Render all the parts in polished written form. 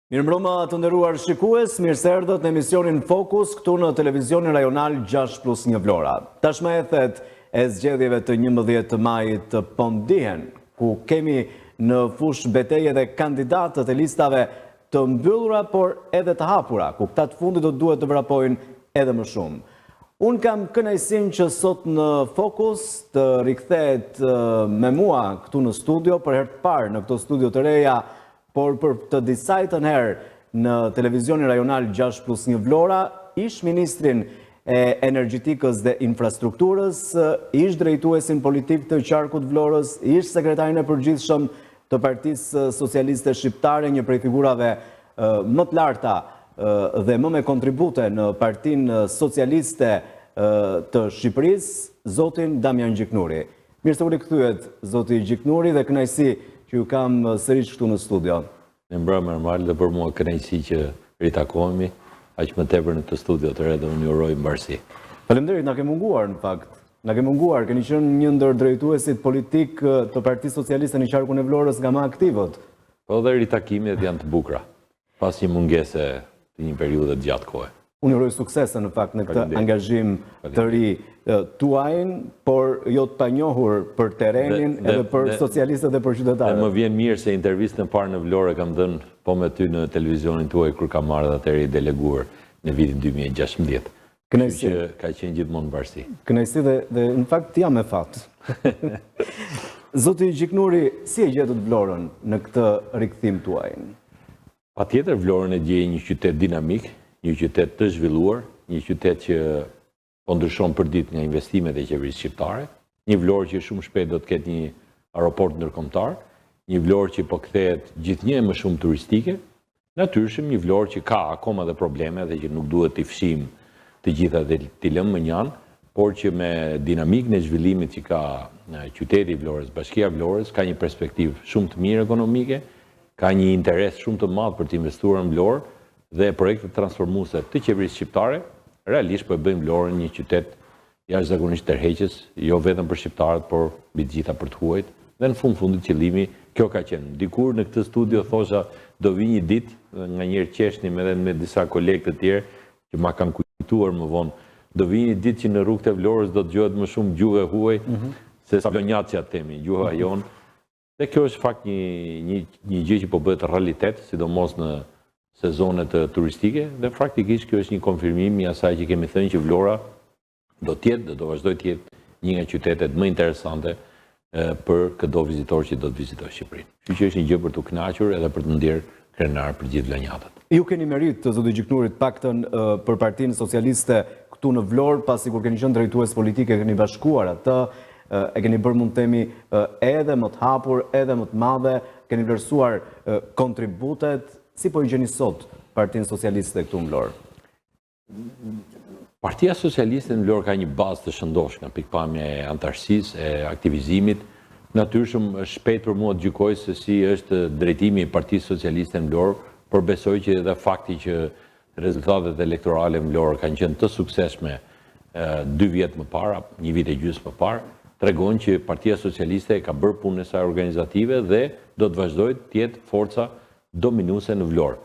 Mirëmbrëma të nderuar shikues, mirë se erdhët në emisionin Fokus këtu në televizionin rajonal 6+1 Vlora. Tashmë e thet e zgjedhjeve të 11 majit po ndihen, ku kemi në fush betejë dhe kandidatët e listave të mbyllura, por edhe të hapura, ku këta të fundit do duhet të vrapojnë edhe më shumë. Unë kam kënaqësinë që sot në Fokus të rikthehet me mua këtu në studio, për herë të parë në këto studio të reja, por për të disajtën herë në televizionin rajonal 6+1 Vlora, ish ministrin e energjetikës dhe infrastrukturës, ish drejtuesin politik të qarkut Vlorës, ish sekretarin e përgjithshëm të Partisë Socialiste Shqiptare, një prej figurave më të larta dhe më me kontribute në Partinë Socialiste të Shqipërisë, zotin Damian Gjiknuri. Mirë se u rikëthyet, zoti Gjiknuri, dhe kënaqësi që ju kam sërish këtu në studio. Në mbrëmë normal dhe për mua kënaqësi që ritakohemi, aq më tepër në këtë studio të re dhe unë ju uroj mbarësi. Faleminderit, na ke munguar në fakt. Na ke munguar, keni qenë një ndër drejtuesit politik të Partisë Socialiste në qarkun e Vlorës nga më aktivët. Po dhe ritakimet janë të bukura, pas një mungese të një periudhe të gjatë kohë. Unë uroj suksese në fakt në këtë angazhim të ri tuajin, por jo të panjohur për terenin edhe për socialistët dhe për qytetarët. Dhe më vjen mirë se intervistën e parë në Vlorë kam dhënë po me ty në televizionin tuaj kur kam marrë dhe atëherë i deleguar në vitin 2016. Kënaqësi që ka qenë gjithmonë mbarësi. Kënaqësi dhe në fakt jam me fat. Zoti Gjiknuri, si e gjetët Vlorën në këtë rikthim tuaj? Patjetër Vlorën e gjej një qytet dinamik, një qytet të zhvilluar, një qytet që po ndryshon për ditë nga investimet e qeverisë shqiptare, një Vlorë që shumë shpejt do të ketë një aeroport ndërkombëtar, një Vlorë që po kthehet gjithnjë më shumë turistike, natyrisht një Vlorë që ka akoma dhe probleme dhe që nuk duhet t'i fshim të gjitha dhe t'i lëmë më njanë, por që me dinamikën e zhvillimit që ka qyteti i Vlorës, bashkia Vlorës, ka një perspektivë shumë të mirë ekonomike, ka një interes shumë të madh për të investuar në Vlorë dhe projekte transformuese të qeverisë shqiptare, realisht po e bëjmë Vlorën një qytet jashtëzakonisht tërheqës, jo vetëm për shqiptarët, por mbi të gjitha për të huajt. Dhe në fundit qëllimi kjo ka qenë. Dikur në këtë studio thosha do vi një ditë, nga njerë qeshnim edhe me disa kolegë të tjerë që ma kanë kujtuar më vonë, do vi një ditë që në rrugët e Vlorës do të dëgjohet më shumë gjuhë e huaj se Slonjat që atë temi, gjuha jonë. Dhe kjo është fakt një gjë që po bëhet realitet, sidomos në sezonet turistike, dhe praktikisht kjo është një konfirmim i asaj që kemi thënë që Vlora do vazhdoj të jetë një nga qytetet më interesante për çdo vizitor që do të vizitojë Shqipërinë. Kështu që është një gjë për të kënaqur edhe për të ndjerë krenar për gjithë vlonjatët. Ju keni merit, zoti Gjiknuri, paktën për Partinë Socialiste këtu në Vlorë, pasi kur keni qenë drejtues politike keni bashkuar atë, e keni bërë mund të themi edhe më të hapur, edhe më të madhe, keni vlerësuar kontributet. Si po i gjeni sot Partinë Socialiste këtu në Vlorë? Partia Socialiste në Vlorë ka një bazë të shëndosh nga pikpamja e antarësisë, e aktivizimit. Natyrisht është shpejt për mua të gjykoj se si është drejtimi i Partisë Socialiste në Vlorë, por besoj që edhe fakti që rezultatet elektorale në Vlorë kanë qenë të suksesshme 2 vjet më parë, 1 vit e gjysmë më parë, tregon që Partia Socialiste ka bërë punën e saj organizative dhe do të vazhdojë të jetë forca dominuese në Vlorë.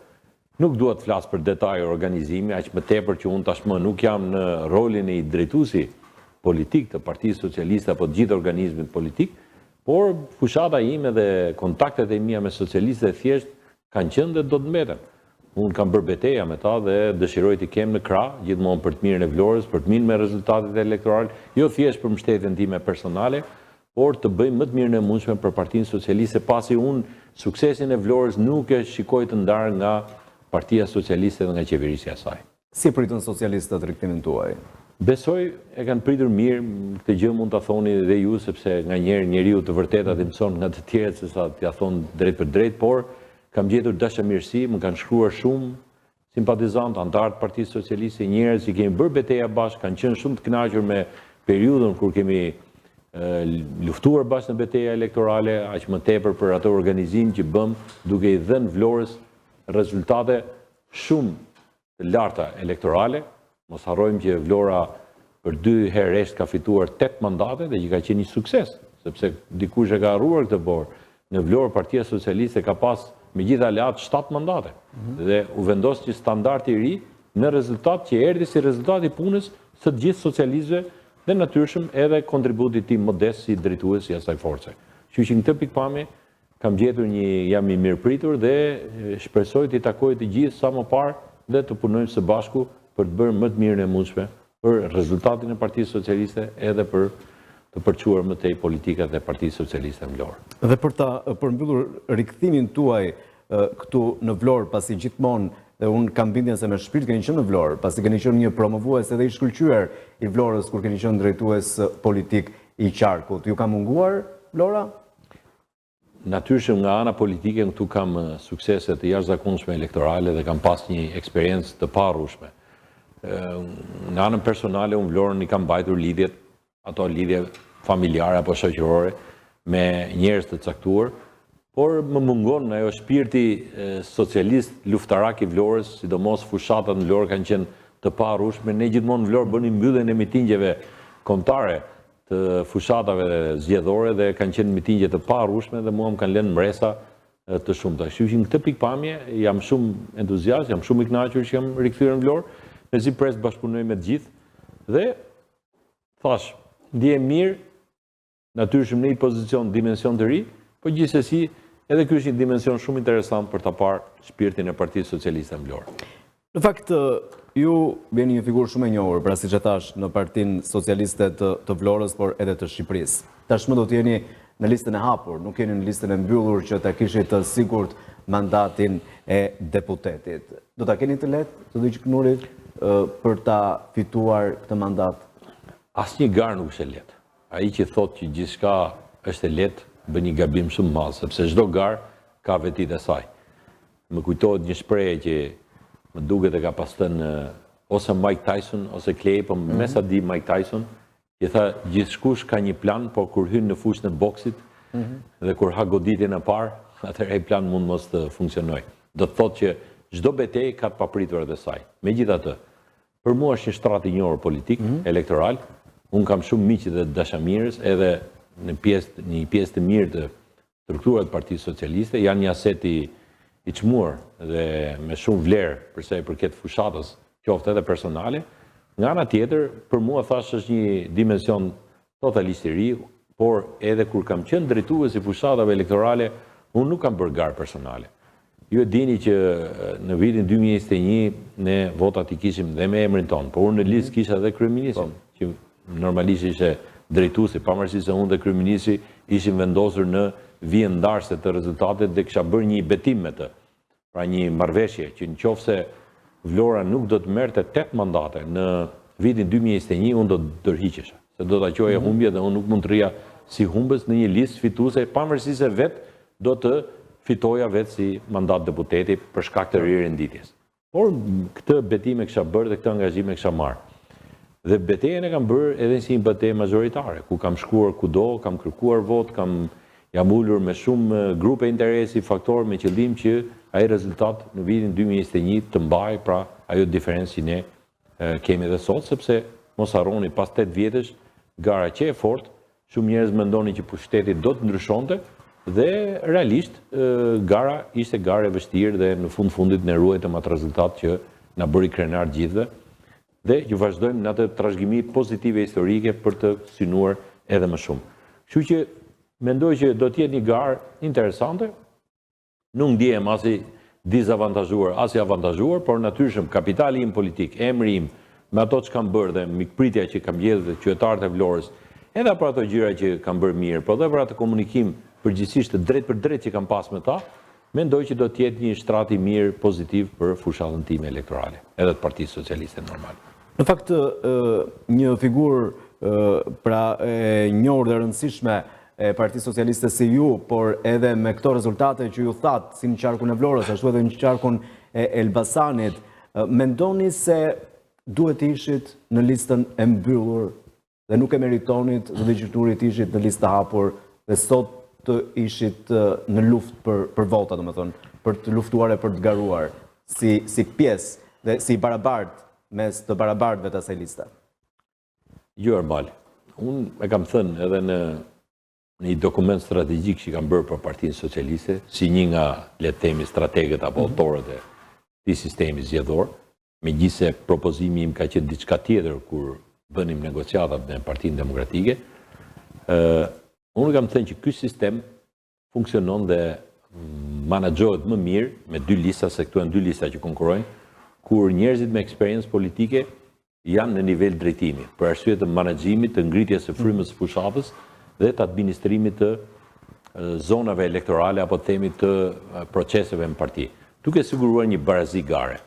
Nuk dua të flas për detaje organizimi, aq më tepër që unë tashmë nuk jam në rolin e drejtuesi politik të Partisë Socialiste apo të gjithë organizmit politik, por fushata ime dhe kontaktet e mia me socialistët thjesht kanë qenë dhe do të mbeten. Unë kam bërë betejë me ta dhe dëshiroj të kem në krah gjithmonë për të mirën e Vlorës, për të mirën me rezultatet elektorale, jo thjesht për mbështetjen time personale, por të bëjmë më të mirën e mundshme për Partinë Socialiste, pasi unë suksesin e Vlorës nuk e shikoj të ndarë nga Partia Socialiste dhe nga qeverisja e saj. Si pritën socialistët riktimin tuaj? Besoj e kanë pritur mirë, këtë gjë mund ta thoni dhe ju, sepse nganjëherë njeriu të vërtetat i mëson nga të tjerët sesa t'ia thon drejt për drejt, por kam gjetur dashamirësi, më kanë shkruar shumë simpatizantë, antarë të Partisë Socialiste, njerëz që kemi bërë betejë bashkë, kanë qenë shumë të kënaqur me periudhën kur kemi luftuar bashkë në betejë elektorale, aq më tepër për atë organizim që bëm duke i dhënë Vlorës rezultate shumë të larta elektorale. Mos harrojmë që Vlora për 2 herë resht ka fituar 8 mandate dhe që ka qenë një sukses, sepse dikush e ka harruar këtë borë. Në Vlorë Partia Socialiste ka pas me gjitha aleat 7 mandate. Dhe u vendos që standarti i ri në rezultat që erdhi si rezultat i punës së të gjithë socialistëve dhe natyrshëm edhe kontributit tim modest si drejtues i asaj force. Kështu që në këtë pikpamje kam gjetur jam i mirëpritur dhe shpresoj të takoj të gjithë sa më parë dhe të punojmë së bashku për të bërë më të mirën e mundshme për rezultatin e Partisë Socialiste edhe për të përquar më tej politikat e Partisë Socialiste në Vlorë. Dhe për ta përmbyllur rikthimin tuaj këtu në Vlorë, pasi gjithmonë dhe unë kam bindjen se me shpirt keni qenë në Vlorë, pasi keni qenë një promovues edhe i shkëlqyer i Vlorës kur keni qenë drejtues politik i qarkut. Ju ka munguar Vlora? Natyrshëm nga ana politike këtu kam suksese të jashtëzakonshme elektorale dhe kam pas një eksperiencë të parrushme. Në anën personale unë Vlorën i kam mbajtur lidhjet, ato lidhje familjare apo shoqërore me njerëz të caktuar, por më mungon ajo shpirti socialist luftarak i Vlorës, sidomos fushatat në Vlorë kanë qenë të parrushme. Ne gjithmonë në Vlorë bënim mbylljen e mitingjeve kombëtare të fushatave zgjedhore dhe kanë qenë mitingje të parrushme dhe mua më kanë lënë mbresa të shumta. Kështu që në këtë pikpamje jam shumë entuziast, jam shumë i kënaqur që jam rikthyer në Vlorë, mezi pres bashkëpunoj me të gjithë dhe thash, ndihem mirë, natyrshëm në një pozicion, dimension të ri, por gjithsesi edhe ky është një dimension shumë interesant për ta parë shpirtin e Partisë Socialiste në Vlorë. Në fakt, ju jeni një figurë shumë e njohur, pra siç e thash, në Partinë Socialiste të Vlorës, por edhe të Shqipërisë. Tashmë do të jeni në listën e hapur, nuk jeni në listën e mbyllur që ta kishit të sigurt mandatin e deputetit. Do ta keni të lehtë të Knurit për ta fituar këtë mandat? Asnjë garë nuk është e lehtë. Ai që thotë që gjithçka është e lehtë, bën një gabim shumë të madh, sepse çdo garë ka vetitë e saj. Më kujtohet një shprehje që më duket e ka pas thënë ose Mike Tyson ose Clay, po me sa di Mike Tyson, i tha gjithçkush ka një plan, por kur hyn në fushën e boksit dhe kur ha goditjen e parë, atëherë ai plan mund mos të funksionojë. Do të thotë që çdo betejë ka të papriturat e saj. Megjithatë, për mua është një shtrat i njohur politik, elektoral. Unë kam shumë miq dhe dashamirës, edhe në një pjesë të mirë të strukturave të Partisë Socialiste, janë një aset i çmuar dhe me shumë vlerë për sa i përket fushatës, qoftë edhe personale. Nga ana tjetër, për mua thash është një dimension totalisht i ri, por edhe kur kam qenë drejtues i fushatave elektorale, unë nuk kam bërë garë personale. Ju e dini që në vitin 2021 ne votat i kishim dhe me emrin tonë, por unë në listë kisha dhe kryeministrin, që normalisht ishte drejtuesi, pavarësisht se unë dhe kryeministri ishim vendosur në vijë ndarëse të rezultatet dhe kisha bërë një betim me të. Pra një marrëveshje që nëse Vlora nuk do të merrte 8 mandate në vitin 2021, unë do të dërhiqesha, se do ta qoja humbje dhe unë nuk mund të rrija si humbës në një listë fituese, pavarësisht se vetë do të fitoja vetë si mandat deputeti për shkak të rirenditjes. Por këtë betim e kisha bërë dhe këtë angazhim e kisha marrë. Dhe betejën e kam bërë edhe si një betejë majoritare, ku kam shkuar kudo, kam kërkuar vot, jam ulur me shumë grupe interesi, faktorë me qëllim që ai rezultat në vitin 2021 të mbajë, pra ajo diferencë që ne kemi edhe sot, sepse mos harroni pas 8 vjetësh gara që e fortë, shumë njerëz mendonin që pushteti do të ndryshonte, dhe realisht gara ishte garë e vështirë dhe në fundit ne ruajtëm atë rezultat që na bëri krenar gjithëve dhe ju vazhdojmë në atë trashëgimi pozitive historike për të synuar edhe më shumë. Kështu që mendoj që do të jetë një garë interesante, nuk ndjehem as i dizavantazhuar as i avantazhuar, por natyrshëm kapitali im politik, emri im, me ato që kam bërë dhe mikpritja që kam gjetur dhe qytetarët e Vlorës, edhe për ato gjëra që kam bërë mirë, por edhe për atë komunikim përgjithsisht drejt për drejt që kam pas me ta, mendoj që do të jetë një shtrat i mirë pozitiv për fushatën time elektorale, edhe të Partisë Socialiste normale. Në fakt, një figurë pra e njohur dhe rëndësishme e Partisë Socialiste si ju, por edhe me këto rezultate që ju thatë, si në qarkun e Vlorës, ashtu edhe në qarkun e Elbasanit, mendoni se duhet ishit në listën e mbyllur dhe nuk e meritonit dhe qyteturit ishit në listë të hapur dhe sot të ishit në luft për vota, do me thonë, për të luftuar e për të garuar, si pjesë dhe si barabart mes të barabartëve të asaj liste? Jo, Erbal, unë e kam thënë edhe në në një dokument strategjik që kanë bërë për Partinë Socialiste, si një nga, le të themi, strategët apo autorët e këtij sistemi zgjedhor, megjithëse propozimi im ka qenë diçka tjetër kur bënim negociatat me Partinë Demokratike, unë kam thënë që ky sistem funksionon dhe menaxhohet më mirë me dy lista, se këtu janë dy lista që konkurrojnë, kur njerëzit me eksperiencë politike janë në nivel drejtimi, për arsye të menaxhimit, të ngritjes së frymës së fushatës dhe të administrimit të zonave elektorale apo themi të proceseve në parti, duke siguruar një barazi gare.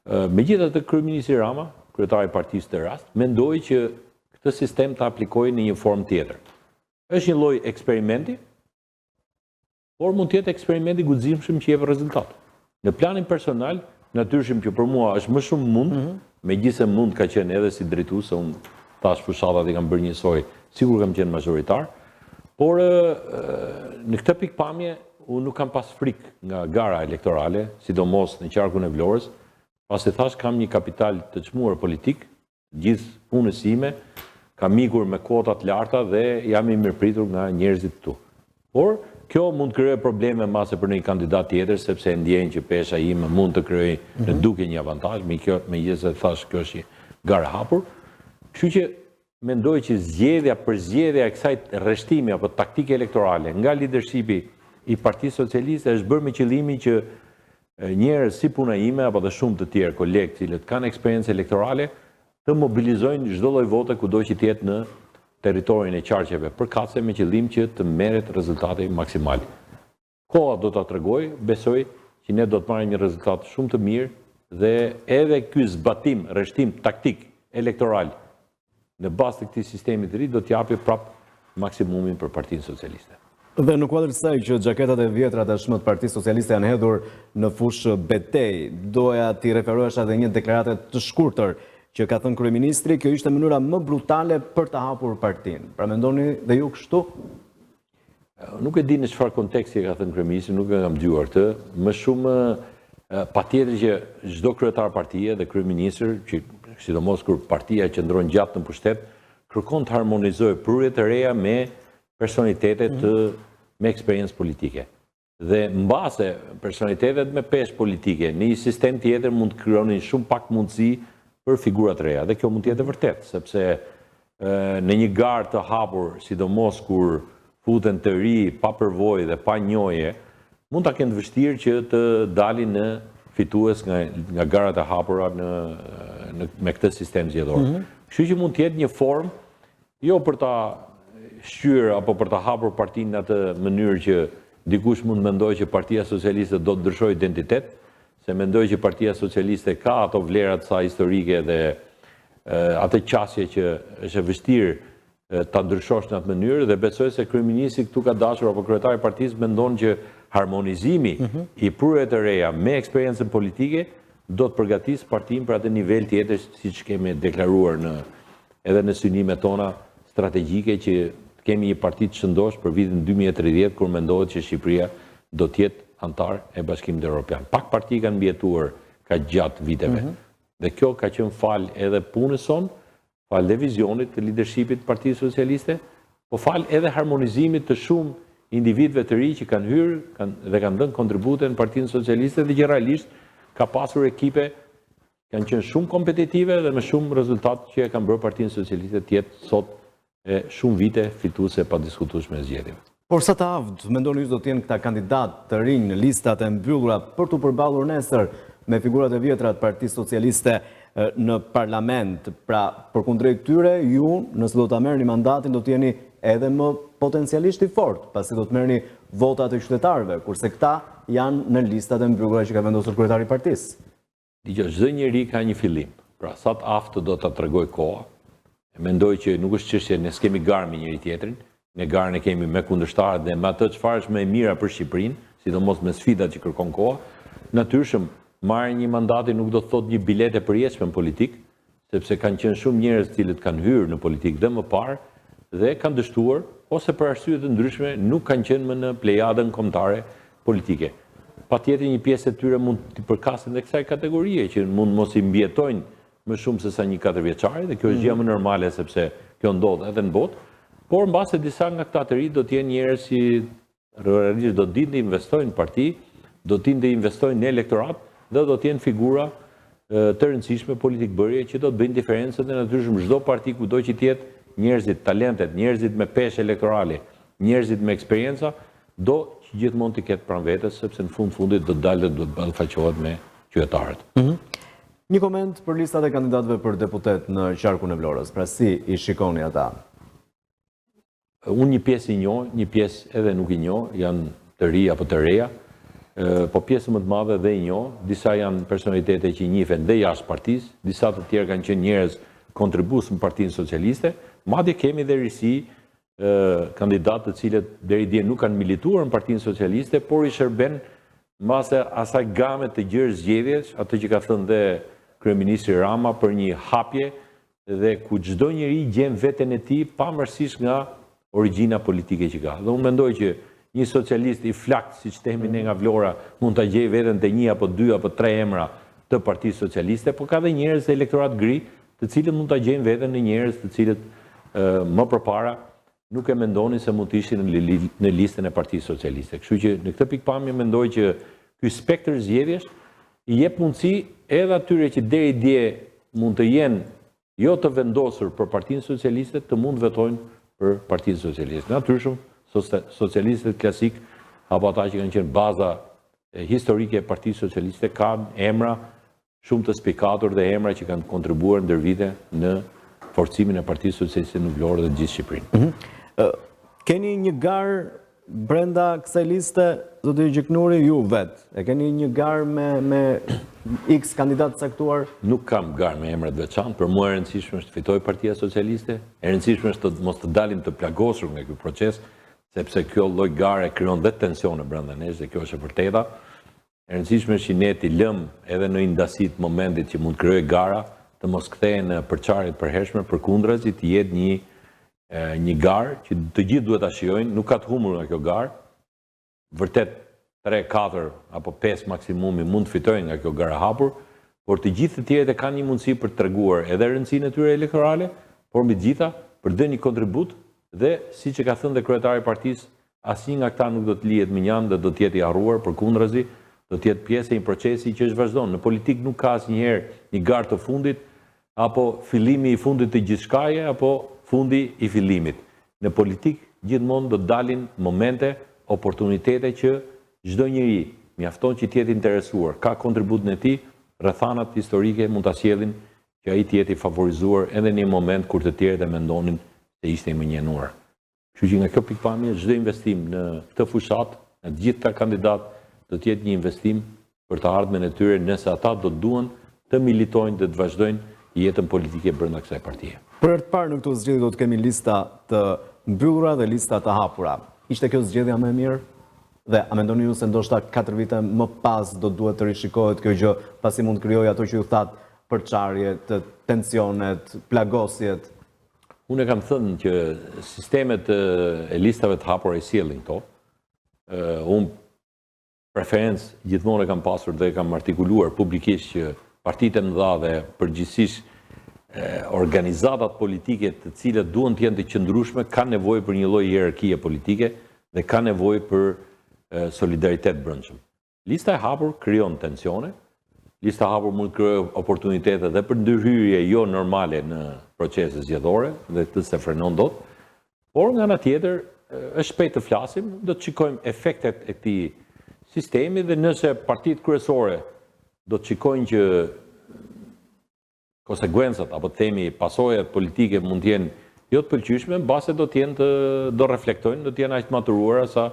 Megjithatë, kryeministri Rama, kryetari i partisë të rast, mendoi që këtë sistem të aplikojë në një formë tjetër. Është një lloj eksperimenti, por mund të jetë eksperimenti guximshëm që jep rezultat. Në planin personal, natyrisht që për mua është më shumë mund, megjithëse mund ka qenë edhe si drejtues, se unë tash fushatat i kam bërë njësoj, sigur kam qenë majoritar, por në këtë pikpamje unë nuk kam pas frikë nga gara elektorale, sidomos në qarkun e Vlorës, pasi thash kam një kapital të çmuar politik, gjithë punës ime, kam ikur me kotat larta dhe jam i mirëpritur nga njerëzit këtu. Por kjo mund të krijojë probleme mase për një kandidat tjetër, sepse ndjejnë që pesha ime mund të krijojë në duke një avantazh, megjithëse thash kjo është garë hapur. Kështu që mendoj që zgjedhja për zgjedhja e kësaj rreshtimi apo taktike elektorale nga leadershipi i Partisë Socialiste është bërë me qëllimin që njerëz si puna ime apo dhe shumë të tjerë kolegë cilët kanë eksperiencë elektorale të mobilizojnë çdo lloj vote kudo që të jetë në territorin e qarqeve përkatëse me qëllim që të merret rezultati maksimal. Koha do ta tregojë, besoj që ne do të marrim një rezultat shumë të mirë dhe edhe ky zbatim, rreshtim taktik elektoral në bazë të këtij sistemi të ri do të japi prap maksimumin për Partinë Socialiste. Dhe në kuadër të kësaj që xhaketat e vjetra tashmë të Partisë Socialiste janë hedhur në fushë betej, doja t'i referohesh edhe një deklaratë të shkurtër që ka thënë kryeministri, kjo ishte mënyra më brutale për të hapur partinë. Pra mendoni dhe ju kështu? Nuk e di në çfarë konteksti ka thënë kryeministri, nuk e kam dëgjuar këtë. Më shumë patjetër që çdo kryetar partie dhe kryeministër, që sidomos kur partia qëndron gjatë në pushtet, kërkon të harmonizojë prurje të reja me personalitetet me eksperiencë politike. Dhe mbase personalitetet me peshë politike në një sistem tjetër mund të krijonin shumë pak mundësi për figurat reja. Dhe kjo mund të jetë vërtet, sepse në një garë të hapur, sidomos kur futen të ri, pa përvojë dhe pa njohje, mund ta kenë të vështirë që të dalin në fitues nga garat e hapura me këtë sistem zgjedhor. Kështu që mund të jetë një formë jo për ta shqyrë apo për ta hapur partinë në atë mënyrë që dikush mund mendojë që Partia Socialiste do të ndryshojë identitet, se mendoj që Partia Socialiste ka ato vlerat sa historike dhe atë qasje që është e vështirë ta ndryshosh në atë mënyrë dhe besoj se kryeministri këtu ka dashur apo kryetari i partisë mendon që harmonizimi i prurjeve të reja me eksperiencën politike do të përgatisë partinë për atë nivel tjetër siç kemi deklaruar edhe në synimet tona strategjike që kemi një parti të shëndosh për vitin 2030 kur mendohet që Shqipëria do të jetë antar e Bashkimit Evropian. Pak parti kanë mbijetuar ka gjatë viteve. Dhe kjo ka qenë fal edhe punës son, fal dhe vizionit të leadershipit të Partisë Socialiste, po fal edhe harmonizimit të shumë individëve të ri që kanë hyrë dhe kanë dhënë kontribute në Partinë Socialiste dhe që realisht ka pasur ekipe kanë qenë shumë kompetitive dhe me shumë rezultat që e kanë bërë Partinë Socialiste të jetë sot e shumë vite fituese pa diskutueshme e zgjedhjeve. Por sa të avd, mendoni ju do të jenë këta kandidat të rinj në listat e mbyllura për të përballur nesër me figurat e vjetra të Partisë Socialiste në parlament? Pra, përkundrejt këtyre, ju, nëse do ta merrni mandatin, do të jeni edhe më potencialisht i fortë, pasi do të merrni votat e qytetarëve, kurse këta janë në listat e mbyllura që ka vendosur kryetari i partisë. Dgjoj, çdo njeri ka një fillim. Pra, sa të aftë do ta tregoj koha. Mendoj që nuk është çështje ne s'kemi garë me njëri tjetrin, ne garën e kemi me kundërshtarët dhe me atë çfarë është më e mira për Shqipërinë, sidomos me sfidat që kërkon koha. Natyrisht, marrë një mandati nuk do të thotë një biletë e përjetshme në politikë, sepse kanë qenë shumë njerëz të cilët kanë hyrë në politikë dhe më parë dhe kanë dështuar ose për arsye të ndryshme nuk kanë qenë më në plejadën kombëtare politike. Patjetër një pjesë e tyre mund të përkasin dhe kësaj kategorie që mund mos i mbjetojnë më shumë se sa një 4 vjeçari dhe kjo është gjë më normale sepse kjo ndodh edhe në botë. por mbase disa nga këta të ri do të jenë njerëz që realisht do dinë të investojnë në parti, do të dinë të investojnë në elektorat dhe do të jenë figura të rëndësishme politikbërje që do të bëjnë diferencën dhe natyrisht çdo parti kudo që të jetë njerëzit talentet, njerëzit me peshë elektorale, njerëzit me eksperjenca, do që gjithmonë të ketë pranë vetes, sepse në fundit do të dalë dhe do të ballafaqohet me qytetarët. Një koment për listat e kandidatëve për deputet në qarkun e Vlorës, pra si i shikoni ata? Unë një pjesë i njoh, një pjesë edhe nuk i njoh, janë të ri apo të reja, po pjesë më të madhe dhe i njoh, disa janë personalitete që njihen dhe jashtë partisë, disa të tjerë kanë qenë njerëz kontribues në Partinë Socialiste, madje kemi dhe risi kandidatë të cilët deri dje nuk kanë milituar në Partinë Socialiste, por i shërben mbase asaj game të gjerë zgjedhjes, atë që ka thënë dhe kryeministri Rama për një hapje dhe ku çdo njeri gjen veten e tij pavarësisht nga origjina politike që ka. Dhe unë mendoj që një socialist i flakt, siç themi ne nga Vlora, mund ta gjejë veten te një apo dy apo tre emra të Partisë Socialiste, por ka dhe njerëz të elektorat gri, të cilët mund ta gjejnë veten në njerëz të cilët më përpara nuk e mendonin se mund të ishin në listën e Partisë Socialiste. Kështu që në këtë pikpamje mendoj që ky spektër zgjedhjesh i jep mundësi edhe atyre që deri dje mund të jenë jo të vendosur për Partinë Socialiste të mund votojnë për Partinë Socialiste. Natyrisht, socialistët klasik apo ata që kanë qenë baza historike e Partisë Socialiste kanë emra shumë të spikatur dhe emra që kanë kontribuar ndër vite në forcimin e Partisë Socialiste në Vlorë dhe gjithë Shqipërinë. Keni një garë brenda kësaj liste, zotë Gjiknuri, ju vetë? E keni një garë me X kandidatë caktuar? Nuk kam garë me emrat veçantë, për mua e rëndësishme është të fitoj Partia Socialiste, e rëndësishme është të mos të dalim të plagosur nga ky proces, sepse kjo lloj gare krijon dhe tensione brenda nesh dhe kjo është e vërteta. E rëndësishme është që ne t'i lëm edhe në indasit momentit që mund krijojë gara, të mos kthehen në përçarje të përhershme, përkundrazi të jetë një garë që të gjithë duhet ta shijojnë, nuk ka të humbur nga kjo garë. Vërtet 3, 4 apo 5 maksimumi mund të fitojnë nga kjo garë hapur, por të gjithë të tjerët kanë një mundësi për të treguar edhe rëndësinë e tyre elektorale, por mbi të gjitha për të dhënë një kontribut dhe siç e ka thënë dhe kryetari i partisë, asnjë nga këta nuk do të lihet minjan dhe do të jetë i harruar, përkundrazi, do të jetë pjesë e një procesi që është vazhdon. Në politikë nuk ka asnjëherë një garë të fundit apo fillimi i fundit të gjithçkaje apo fundi i fillimit. Në politikë gjithmonë do të dalin momente, oportunitete që çdo njeri mjafton që të jetë interesuar, ka kontributin e tij, rrethanat historike mund ta sjellin që ai të jetë i favorizuar edhe në një moment kur të tjerët e mendonin se ishte i mënjenuar. Kështu që nga kjo pikpamje çdo investim në këtë fushat, në të gjithë këta kandidat, do të jetë një investim për të ardhmen e tyre nëse ata do duan të militojnë dhe të vazhdojnë jetën politike brenda kësaj partie. Për herë të parë në këto zgjedhje do të kemi lista të mbyllura dhe lista të hapura. Ishte kjo zgjedhja më e mirë? Dhe a mendoni ju se ndoshta 4 vite më pas do duhet të rishikohet kjo gjë, pasi mund të krijojë ato që ju thatë përçarjet, tensionet, plagosjet? Unë e kam thënë që sistemet e listave të hapura i sjellin këto. Unë preferencë gjithmonë e kam pasur dhe e kam artikuluar publikisht që partitë e mëdha dhe përgjithsisht organizatat politike të cilët duhen të jenë të qëndrueshme kanë nevojë për një lloj hierarkie politike dhe kanë nevojë për solidaritet brendshëm. Lista e hapur krijon tensione, lista e hapur mund të krijojë oportunitete dhe për ndërhyrje jo normale në procese zgjedhore dhe këtë se frenon dot. Por nga ana tjetër, është shpejt të flasim, do të shikojmë efektet e këtij sistemi dhe nëse partitë kryesore do të shikojnë që konsekuencat apo themi pasojat politike mund të jenë jo të pëlqyeshme, mbase do reflektojnë, do të jenë aq të maturuara sa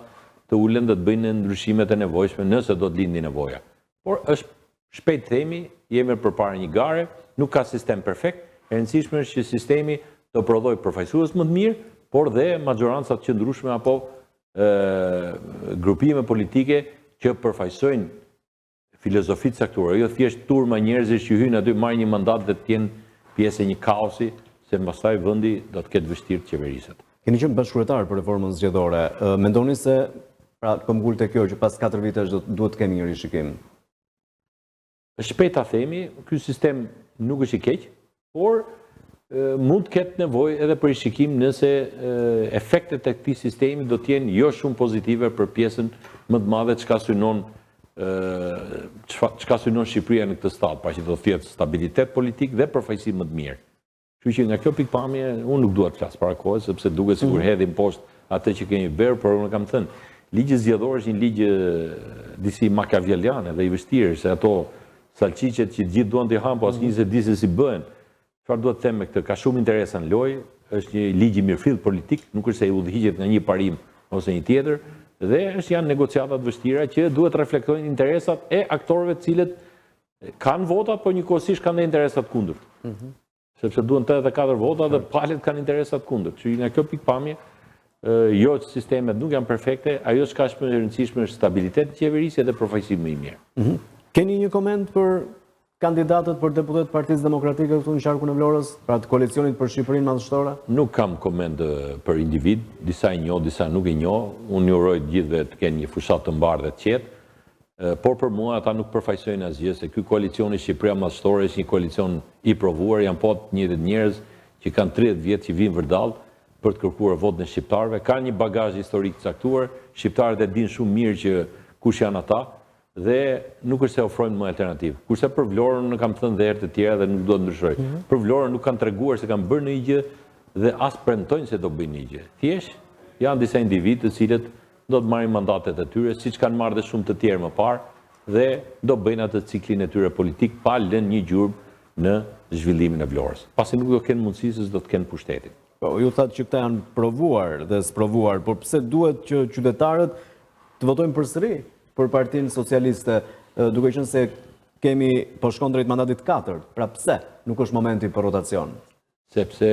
të ulen dhe të bëjnë ndryshimet e nevojshme nëse do të lindi nevoja. Por është shpejt themi, jemi përpara një gare, nuk ka sistem perfekt, e rëndësishme është që sistemi të prodhojë përfaqësues më të mirë, por dhe majoranca të qëndrueshme apo grupime politike që përfaqësojnë filozofi të caktuar, jo thjesht turma njerëzish që hyjnë aty marrin një mandat dhe të jenë pjesë e një kaosi, se pastaj vendi do të ketë vështirë të qeveriset. Keni qenë bashkëkryetar për reformën zgjedhore. Mendoni se pra këmbgul te kjo që pas 4 vitesh duhet të kemi një rishikim? Është shpejt ta themi, ky sistem nuk është i keq, por mund të ketë nevojë edhe për shikim nëse efektet e këtij sistemi do të jenë jo shumë pozitive për pjesën më të madhe çka synon Shqipëria në këtë stad, pa që do të thjetë stabilitet politik dhe përfaqësi më të mirë. Kështu që nga kjo pikpamje unë nuk dua të flas para kohës sepse duket sikur hedhim poshtë atë që kemi bërë, por unë kam thënë, ligji zgjedhor është një ligj disi makavialian dhe i vështirë, se ato salçiqet që gjithë duan t'i hanë, po asnjë se di se si bëhen. Çfarë duhet të them me këtë? Ka shumë interesa në lojë, është një ligj i mirëfill politik, nuk është se i udhëhiqet nga një parim ose një tjetër, dhe janë negociata të vështira që duhet reflektojnë interesat e aktorëve të cilët kanë votat, por njëkohësisht kanë dhe interesat kundërt. Sepse duhen 84 vota dhe palët kanë interesat kundërt. Që nga kjo pikpamje, jo që sistemet nuk janë perfekte, ajo që ka shme rëndësishme është stabilitet të qeverisë dhe përfaqësim më i mirë. Keni një koment për kandidatët për deputet Partisë Demokratike këtu në qarkun e Vlorës, pra të koalicionit për Shqipërinë madhështore? Nuk kam koment për individ, disa i njoh, disa nuk i njoh. Unë uroj të gjithëve të kenë një fushat të mbarë dhe të qetë, por për mua ata nuk përfaqësojnë asgjë, se ky koalicioni Shqipëria madhështore është një koalicion i provuar, janë po të njëjtët njerëz që kanë 30 vjet që vinë vërdall për të kërkuar votën e shqiptarëve, kanë një bagazh historik të caktuar, shqiptarët e dinë shumë mirë që kush janë ata, dhe nuk është se ofrojnë më alternativë. Kurse për Vlorën nuk kam thënë dhe herë të tjera dhe nuk do të ndryshoj. Për Vlorën nuk kanë treguar se kanë bërë një gjë dhe as premtojnë se do bëjnë një gjë. Thjesht janë disa individë të cilët do të marrin mandatet e tyre, siç kanë marrë dhe shumë të tjerë më parë, dhe do bëjnë atë ciklin e tyre politik pa lënë një gjurmë në zhvillimin e Vlorës. Pasi nuk do kenë mundësi se do të kenë pushtetin. Po, ju thatë që këta janë provuar dhe sprovuar, por pse duhet që qytetarët të votojnë përsëri për Partinë Socialiste, duke qenë se kemi po shkon drejt mandatit 4, pra pse nuk është momenti për rotacion? Sepse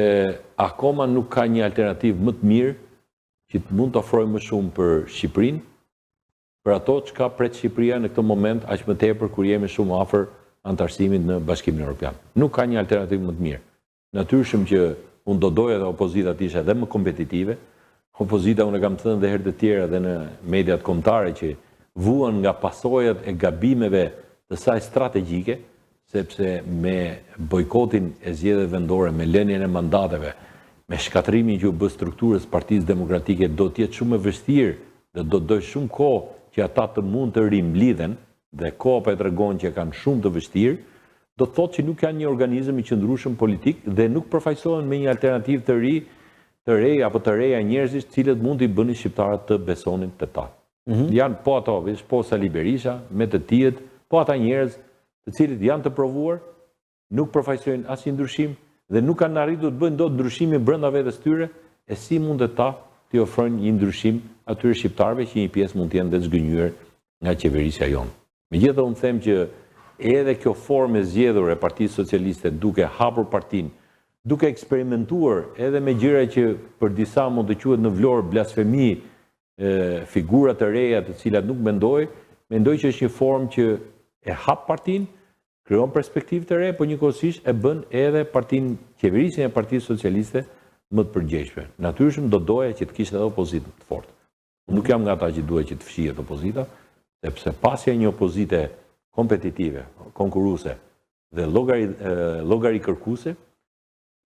akoma nuk ka një alternativë më të mirë që të mund të ofrojë më shumë për Shqipërinë, për ato që ka pret Shqipëria në këtë moment, aq më tepër kur jemi shumë afër antarësimit në Bashkimin Evropian. Nuk ka një alternativë më të mirë. Natyrshëm që unë do doja dhe opozita të ishte edhe më kompetitive. Opozita, unë kam thënë dhe herë të tjera dhe në mediat kombëtare, që vuan nga pasojat e gabimeve të saj strategjike, sepse me bojkotin e zgjedhjeve vendore, me lënien e mandateve, me shkatrimin që u bë strukturës Partisë Demokratike, do të jetë shumë e vështirë dhe do të dojë shumë kohë që ata të mund të rimblidhen, dhe koha e tregon që kanë shumë të vështirë, do të thotë që nuk janë një organizëm i qëndrueshëm politik dhe nuk përfaqësohen me një alternativë të re apo të reja njerëzish të cilët mund t'i bënin shqiptarët të besonin te ta. Janë po ato, po Sali Berisha, me të tjerët, po ata njerëz të cilët janë të provuar, nuk përfaqësojnë asnjë ndryshim dhe nuk kanë arritur të bëjnë dot ndryshime brenda vetes tyre, e si mundet ta t'i ofrojnë një ndryshim atyre shqiptarëve që një pjesë mund të jenë dhe zgënjur nga qeverisja jonë. Megjithatë unë them që edhe kjo formë e zgjedhur e Partisë Socialiste, duke hapur partinë, duke eksperimentuar edhe me gjëra që për disa mund të quhet në Vlorë blasfemi, figura të reja të cilat nuk mendoj që është një formë që e hap partinë, krijon perspektivë të re, por njëkohësisht e bën edhe partinë, qeverisjen e Partisë Socialiste më të përgjegjshme. Natyrshëm do doja që të kishte edhe opozitë të fortë. Nuk jam nga ata që duhet që të fshihet opozita, sepse pasja një opozite kompetitive, konkurruese dhe llogari kërkuese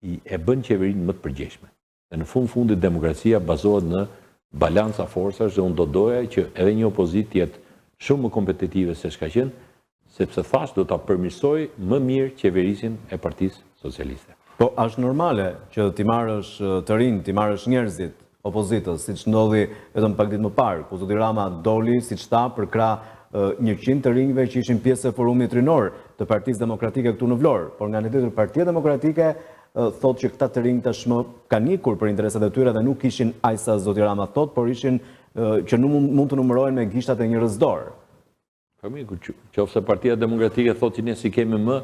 e bën qeverinë më të përgjegjshme. Dhe në fundit demokracia bazohet në balanca forcash dhe unë do doja që edhe një opozitë jetë shumë më kompetitive se çka qenë, sepse thash do ta përmirësoj më mirë qeverisjen e Partisë Socialiste. Po, është normale që ti marrësh të rinj, ti marrësh njerëzit opozitës, siç ndodhi vetëm pak ditë më parë, ku zoti Rama doli, siç tha, për krah 100 të rinjve që ishin pjesë e forumit rinor të Partisë Demokratike këtu në Vlorë, por nga një tjetër Partia Demokratike thotë që këta të rinj tashmë kanë ikur për interesat e tyre dhe nuk ishin aq sa zoti Rama thotë, por ishin që nuk mund të numërohen me gishtat e një rëzdor. Qofse Partia Demokratike thotë që ne si kemi më,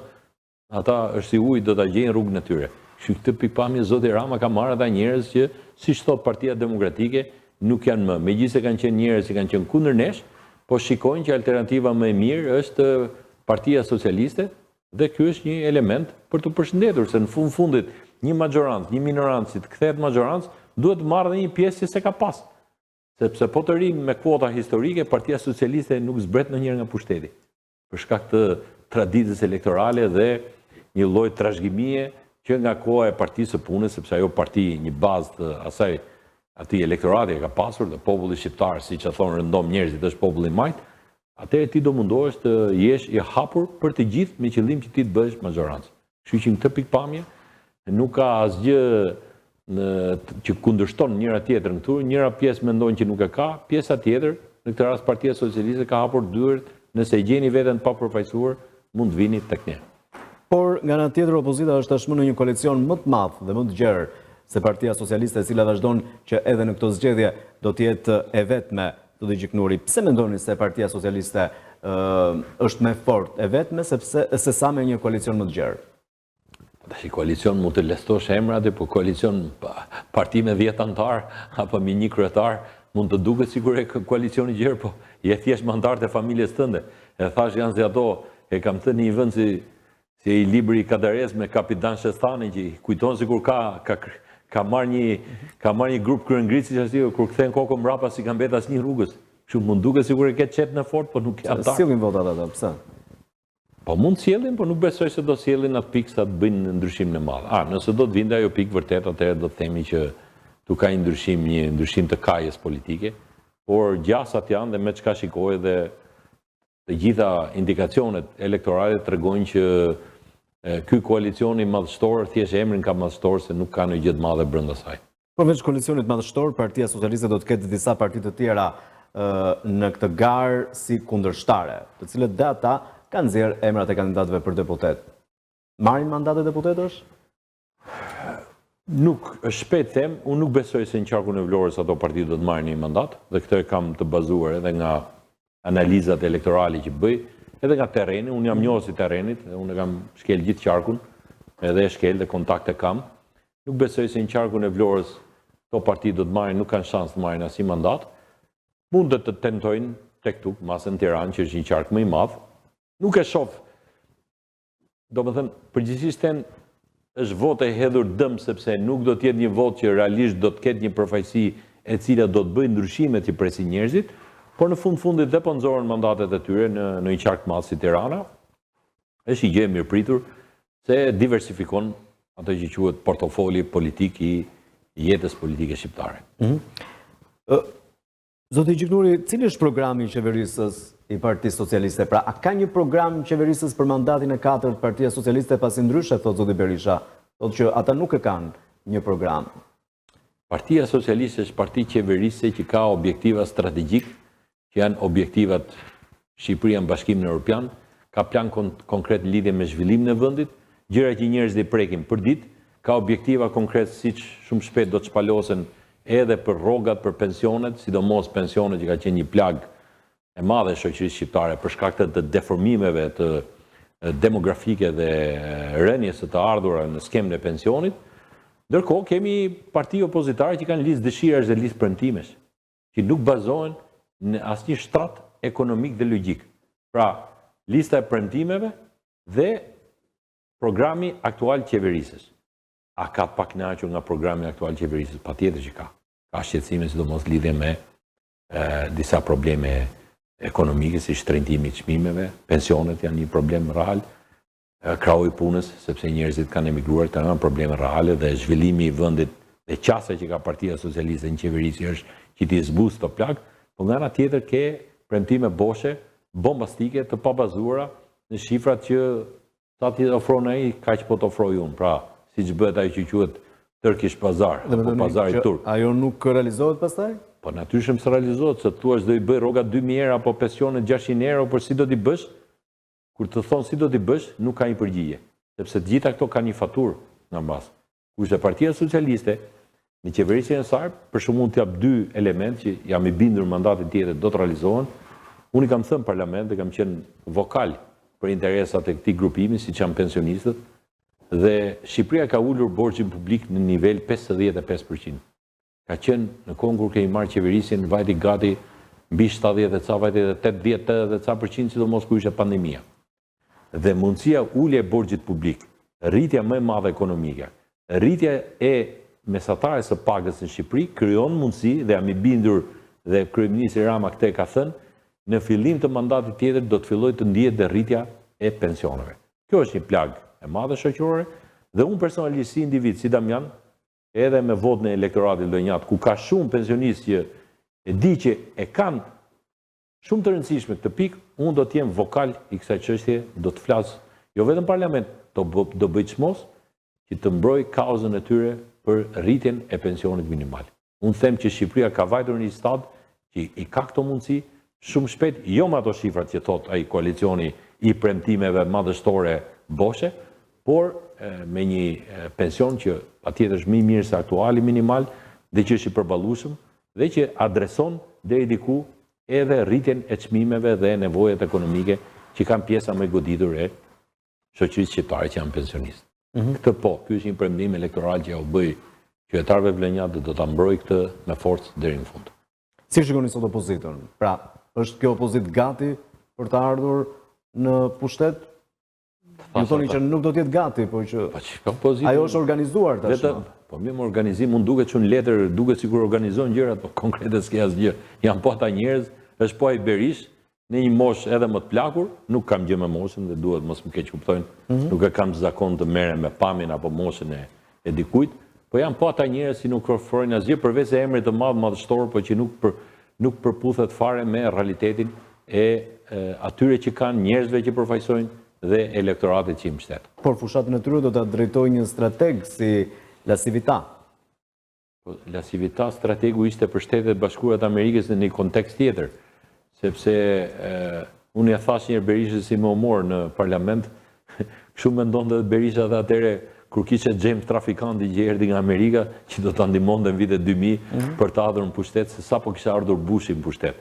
ata është si ujë, do ta gjejnë rrugën e tyre. Kështu këtë pikpamje zoti Rama ka marrë ata njerëz që, siç thot Partia Demokratike, nuk janë më. Megjithëse kanë qenë njerëz që kanë qenë kundër nesh, po shikojnë që alternativa më e mirë është Partia Socialiste, dhe ky është një element për të përshëndetur, se në fundit një majorancë, një minorancë, si të kthehet majorancë, duhet të marrë dhe një pjesë që se ka pas. Sepse po të rinë me kvota historike, Partia Socialiste nuk zbret ndonjëherë nga pushteti. Për shkak të traditës elektorale dhe një lloj trashëgimie që nga koha e Partisë së Punës, sepse ajo parti një bazë të asaj ati elektorati e ka pasur dhe populli shqiptar, si që thonë rëndom njerëzit, është populli majt, atëherë ti do mundohesh të jesh i hapur për të gjithë me qëllim që ti të bësh majorancë. Kështu që në këtë pikpamje nuk ka asgjë që kundërshton njëra tjetrën këtu, njëra pjesë mendojnë që nuk e ka, pjesa tjetër, në këtë rast Partia Socialiste ka hapur dyert, nëse e gjeni veten pa përfaqësuar, mund të vini tek ne. Por nga ana tjetër opozita është tashmë në një koalicion më të madh dhe më të gjerë se Partia Socialiste, e cila vazhdon që edhe në këtë zgjedhje do të jetë e vetme të dëgjiknuri. Pse mendoni se Partia Socialiste është më fort e vetme se sa me një koalicion më të gjerë? Tash koalicion mund të lestosh emrat, por koalicion parti me 10 anëtar apo me një kryetar mund të duket sikur e koalicioni i gjerë, po je thjesht mandat e familjes tënde. E thash janë si ato, e kam thënë një vend si i libri Kadares me Kapitan Shestani, që kujton sikur ka marrë një grup kryengritësi që ashtu kur kthen kokën mbrapa si ka mbet asnjë rrugës. Kështu mund duket sikur e ke çet në fort, po nuk janë ata. Sillin votat ata, pse? Po mund sjellin, por nuk besoj se do sjellin atë pikë sa të bëjnë ndryshimin e madh. Nëse do të vinte ajo pikë vërtet, atëherë do të themi që tu ka një ndryshim të kajës politike, por gjasat janë dhe me çka shikoj dhe të gjitha indikacionet elektorale tregojnë që ky koalicioni madhështor thjesht emrin ka madhështor, se nuk ka ndonjë gjë të madhe brenda saj. Përveç koalicionit madhështor, Partia Socialiste do të ketë disa parti të tjera në këtë garë si kundërshtare, të cilët dhe ata kanë nxjerrë emrat e kandidatëve për deputet. Marrin mandate deputetësh? Nuk, shpejt them, unë nuk besoj se në qarkun e Vlorës ato parti do të marrin një mandat, dhe këtë e kam të bazuar edhe nga analizat elektorale që bëj, edhe nga terreni, unë jam njohës i terrenit, unë kam shkel gjithë qarkun, edhe shkel dhe kontakte kam. Nuk besoj se në qarkun e Vlorës to parti do të marrin, nuk kanë shans të marrin asnjë mandat. Mund të tentojnë tek këtu, masë në Tiranë, që është një qark më i madh. Nuk e shoh. Domethënë, përgjithsisht është votë e hedhur dëm, sepse nuk do të jetë një votë që realisht do të ketë një përfaqësi e cila do të bëjë ndryshimet që presin njerëzit, por në fundit dhe po nxorën mandatet e tyre në një qark të madh si Tirana. Është një gjë e mirëpritur se diversifikon ato që quhet portofoli politik i jetës politike shqiptare. Zoti Gjiknuri, cili është programi i qeverisës i Partisë Socialiste? Pra, a ka një program qeverisës për mandatin e 4 të Partia Socialiste, pasi ndryshe, thot zoti Berisha, thot që ata nuk e kanë një program? Partia Socialiste është parti qeverise që ka objektiva strategjik, që janë objektivat Shqipëria në Bashkimin Evropian, ka plan konkret lidhje me zhvillimin e vendit, gjëra që njerëzit i prekin për ditë, ka objektiva konkret siç shumë shpejt do të shpalosen edhe për rrogat, për pensionet, sidomos pensionet që ka qenë një plag e madhe e shoqërisë shqiptare për shkak të deformimeve të demografike dhe rënies së të ardhura në skemën e pensionit. Ndërkohë kemi parti opozitare që kanë listë dëshirash dhe listë premtimesh, që nuk bazohen në asnjë shtrat ekonomik dhe logjik. Pra, lista e premtimeve dhe programi aktual qeverisës. A ka të pakënaqur nga programi aktual qeverisës? Patjetër që ka. Ka shqetësime, sidomos lidhje me disa probleme ekonomike, si shtrëngtimi i çmimeve, pensionet janë një problem real, krahu i punës, sepse njerëzit kanë emigruar, këto janë probleme reale, dhe zhvillimi i vendit dhe qasja që ka Partia Socialiste në qeverisë është që t'i zbuz të plak, por nga ana tjetër ke premtime boshe, bombastike, të pabazuara në shifrat që sa ti ofron ai, kaq po të ofroj unë. Pra, siç bëhet ajo që quhet Turkish Bazar, apo pazari turk. Ajo nuk realizohet pastaj? Po natyrisht se realizohet, se thua do i bëj rroga 2000 euro apo pensionet 600 euro, por si do t'i bësh? Kur të thon si do t'i bësh, nuk ka një përgjigje, sepse të gjitha këto kanë një faturë në mbas. Kurse Partia Socialiste në qeverisjen e saj, për shkak mund të jap dy elementë që jam i bindur mandatin tjetër do të realizohen. Unë i kam thënë parlament dhe kam qenë vokal për interesat e këtij grupimi, siç janë pensionistët, dhe Shqipëria ka ulur borxhin publik në nivel 55%. Ka qenë në kohën kur kemi marrë qeverisjen vajti gati mbi 70 e ca, vajti edhe 80 e ca %, sidomos kur ishte pandemia. Dhe mundësia ulje e borxhit publik, rritja më e madhe ekonomike, rritja e mesatares së pagës në Shqipëri krijon mundësi, dhe jam i bindur dhe kryeministri Rama këtë ka thënë, në fillim të mandatit tjetër do të fillojë të ndihet dhe rritja e pensioneve. Kjo është një plag e madhe shoqërore Dhe unë personalisht si individ, si Damian, edhe me votën e elektoratit lënjat, ku ka shumë pensionistë që e di që e kanë shumë të rëndësishme këtë pikë, unë do t'jem vokal i kësaj çështje, do të flas, jo vetëm parlament, do bëj çmos që të mbroj kauzën e tyre për rritjen e pensionit minimal. Unë them që Shqipëria ka vajtur në një stad që i ka këto mundësi shumë shpejt, jo me ato shifrat që thot ai koalicioni i premtimeve madhështore boshe, por me një pension që patjetër është më i mirë se aktuali minimal dhe që është i përballueshëm dhe që adreson deri diku edhe rritjen e çmimeve dhe nevojat ekonomike që kanë pjesa më e goditur e shoqërisë shqiptare që janë pensionistë. Këtë ky është një premtim elektoral që ja u bëj qytetarëve vlenjatë, do ta mbroj këtë me forcë deri në fund. Si shikoni sot opozitën? Pra, është kjo opozitë gati për të ardhur në pushtet? Ju thoni që nuk do të jetë gati, por që ajo është organizuar tashmë. Po mirë, organizim, unë duket që në letër, duket sikur organizojnë gjërat, po konkrete s'ke asgjë. Janë po ata njerëz, është po ai Berish, në një moshë edhe më të plakur, nuk kam gjë me moshën dhe duhet mos më keq kuptojnë, nuk e kam zakon të merrem me pamjen apo moshën e dikujt, po janë po ata njerëz që nuk ofrojnë asgjë përveç se emrit të madhështor, po që nuk përputhet fare me realitetin e atyre që kanë njerëzve që përfaqësojnë dhe elektoratit që i mbështet. Por fushatën e tyre do ta drejtojë një strateg si La Civita. La Civita strategu ishte për Shtetet e Bashkuara të Amerikës në një kontekst tjetër, sepse unë ja thash një Berishës si më umor në parlament, kështu mendonte Berisha dhe atëre kur kishte James trafikanti që erdhi nga Amerika, që do ta ndihmonte në vitet 2000 për të ardhur në pushtet, se sapo kishte ardhur Bushi në pushtet.